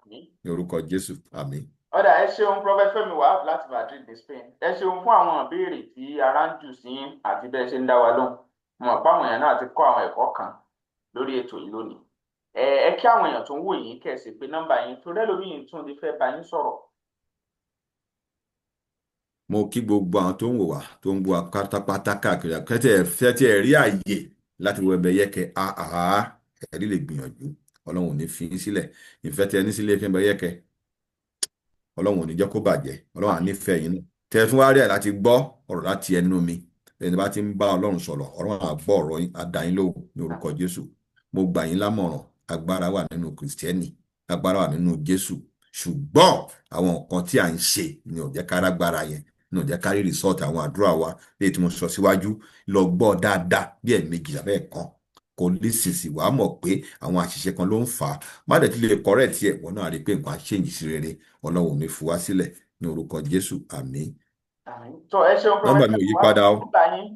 ní orúkọ Jésù, àmín. Ọ̀dà ẹ ṣeun Prophet Fẹ́mi Wahab láti Madrid ní Spain. Ẹ ṣeun fún àwọn ìbéèrè tí ara ń jù sí àti bẹ́ẹ̀ ṣe ń dá wa lóhùn. Mo mọ̀ pé àwọn èèyàn náà ti kọ́ àwọn ẹ̀kọ́ kan lórí ètò yìí lónìí. Ẹ kí àwọn èèyàn tó ń wò yín kẹ̀sì pé nọ́mbà yín tó rẹ́lòmíì tún ti fẹ́ bá yín sọ̀rọ̀. Mo kí gbogbo àwọn tó ń wò wá, tó ń gbọ́ wa pátápátá káàkiri kẹ́tì ẹ̀ rí àyè láti wọ ẹbẹ yẹkẹ ẹ̀rí lè gbìyànjú. Ọlọ́run ò ní fi yín sílẹ̀. Ìfẹ́ tẹ ní sílé ẹbẹ yẹkẹ, Ọlọ́run ò ní jẹ́ kó bàjẹ́. Ọlọ́run á nífẹ̀ẹ́ yín náà. Tẹ tún wá rí ẹ̀ láti gbọ́ ọ̀rọ̀ láti ẹnu mi. Ẹni bá ti ń bá Ọlọ́run sọ̀rọ̀, Ọlọ́run á gbọ́ ọ̀rọ̀ yín, á dá yín lóhùn ní orúkọ Jésù. Mo gbà yín lámọ̀ràn, agbára wà nínú Kristẹni, agbára wà nínú Jésù. Ṣùgbọ́n àwọn nǹkan tí à ń ṣe ni ò jẹ́ ká rágbára yẹn, ní ò jẹ́ ká rí rìsọ́ọ̀tì àwọn àdúrà wa léyìí tí mo sọ síwájú. Lọ gbọ́ dáadáa bí ẹ̀ẹ̀mejì tàbí ẹ̀ẹ̀kan, kò lè sìnsì wàá mọ̀ pé àwọn àṣìṣe kan ló ń fà á. Má dẹ̀ tí lè correct ẹ̀, wọ́n náà rí i pé nǹkan á change sí rere. Ọlọ́run ò ní fi wá sílẹ̀ ní orúkọ Jésù, àmín. Tó ẹ ṣeun Nọ́mbà Prophet mi ò yí Fẹ́mi padà Wahab o. nígbà yín.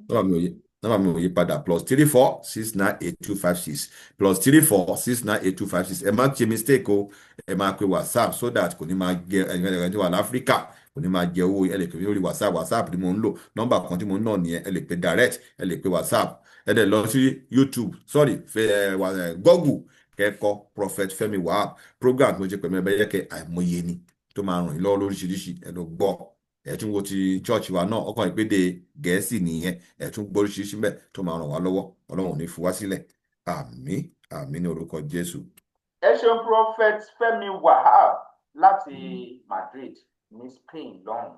Nọ́mbà mi ò yí padà, +34698256 +34698256. Ẹ má ṣe mistake o, ẹ máa pe WhatsApp so that kò ní máa jẹ ẹni tí wà láfíríkà kò ní máa jẹ owó. Ẹ lè pè mí lórí WhatsApp ni mo ń lò, nọ́mbà kan tí mo ń ná nìyẹn. Ẹ lè pe direct, ẹ lè pe WhatsApp, ẹ dẹ̀ lọ sí YouTube, Google, kẹ́kọ̀ọ́ Prophet Fẹ́mi Wahab. Program tí mo ṣe pẹ̀lú ẹbẹ yẹkẹ àìmọye ni tó máa ràn yín lọ́wọ́ lóríṣiríṣi. Ẹ lọ gbọ́. Ẹ tún wo ti church wa náà, ọkàn ìpèdè Gẹ̀ẹ́sì nìyẹn. Ẹ tún gbọ́ oríṣiríṣi mẹ́ tó máa ràn wá lọ́wọ́. Ọlọ́run ò ní fi wá sílẹ̀. Àmín, àmín ní orúkọ Jésù. Ẹ ṣeun Prophet Fẹ́mi Wahab láti Madrid ní Spain lọ́hùn.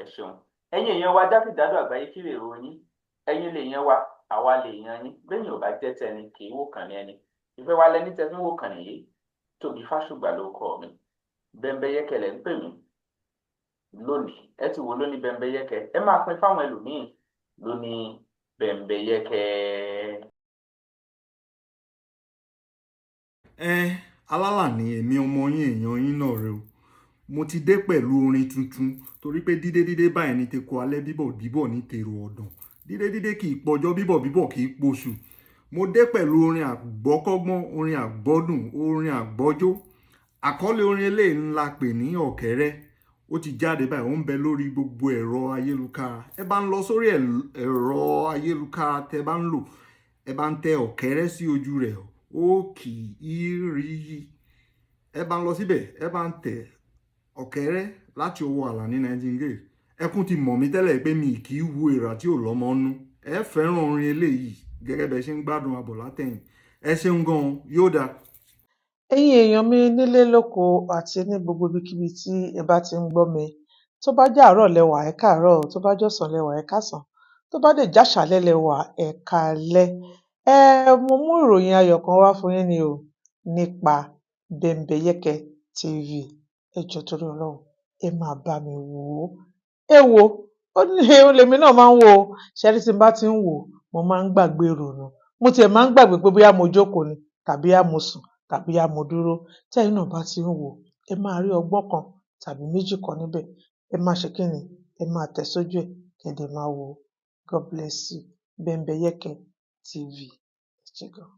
Ẹ ṣeun. Ẹ̀yin èèyàn wa jákèjádò àgbáyé kí lè ròyìn. Ẹ̀yin lè yan wa, àwa lè yan yín. Bẹ́ẹ̀ni ò bá jẹ́ tẹni kì í wò kàn ní ẹni. Ìfẹ́ wa lẹni tẹ́fí wò kàn nìyí. Tóbi Fásùgbà ló kọ mi. Bẹ́ńbẹ́yẹ́kẹ́ lẹ́ ń pè mí lónìí. Ẹ ti wò lónìí Bẹ́ńbẹ́yẹ́kẹ́. Ẹ máa pín fáwọn ẹlòmíì lónìí Bẹ́ńbẹ́yẹ́kẹ́. Alálàní èmi ọmọ yín èèyàn yín náà rẹ o. Mo ti dé pẹ̀lú orin tuntun torí pé dídé báyìí ní teko alẹ́, bíbọ̀ ní tèrò ọ̀dàn. Dídé kì í pọjọ́, bíbọ̀ kì í poṣù. Mo dé pẹ̀lú orin àgbọ́kọ́gbọ́n, orin àgbọ́dùn, orin àgbọ́jó. Àkọ́lé orin eléyìí ńlá pè ní ọ̀kẹ́rẹ́. Ó ti jáde báyìí, ó ń bẹ lórí gbogbo ẹ̀rọ ayélukára. Ẹ bá ń lọ sórí ẹ̀rọ ayélukára tẹ bá ń lò, ẹ bá ń tẹ ọ̀kẹ́rẹ́ sí ojú rẹ̀, ó kì í rí yí. Ẹ bá ń lọ síbẹ̀, ẹ bá ń tẹ ọ̀kẹ́rẹ́ láti ọwọ́ Àlàní Nightingale. Ẹkún ti mọ̀ mí tẹ́lẹ̀ pé mi kì í wo èèrà tí ò lọ́mọ nú. Ẹ fẹ́ràn orin eléyìí gẹ́gẹ́ bẹ ṣe ń gbádùn àbọ̀ látẹ̀yìn. Ẹ ṣeun gan-an, yóò dáa. Ẹ̀yin èèyàn mi nílé lóko àti ní gbogbo ibikíbi tí ẹ bá ti ń gbọ́ mi, tó bá jẹ́ àárọ̀ lẹ́wà ẹ káàárọ̀, tó bá jọ̀sán lẹ́wà ẹ káàsán, tó bá dẹ̀ jáṣálẹ́ lẹ́wà ẹ káalẹ́. Mo mú ìròyìn ayọ̀ kan wá fún yín ni o, nípa Bẹ́ńbẹ́yẹ́kẹ́ TV. Ẹ jọ̀ọ́ torí Ọlọ́run, ẹ máa bá mi wò ó. Ẹ wo, ó lèmi náà máa ń wò ó. Ṣẹ́rí tí n bá ti ń wò ó, mo máa ń gbàgbé ìrònú. Mo tiẹ̀ máa ń gbàgbé pé bóyá mo jókòó ni tàbí bóyá mo sùn tàbí bóyá mo dúró. Tẹ́yin náà bá ti ń wò ó, ẹ máa rí ọgbọ́n kan tàbí méjì kan níbẹ̀. Ẹ máa ṣe kí ni? Ẹ máa tẹ̀ sójú ẹ̀ kí ẹ dẹ̀ máa wò ó. God bless you. Bẹ́ńbẹ́yẹ́kẹ́ TV. Ẹ ṣé gan.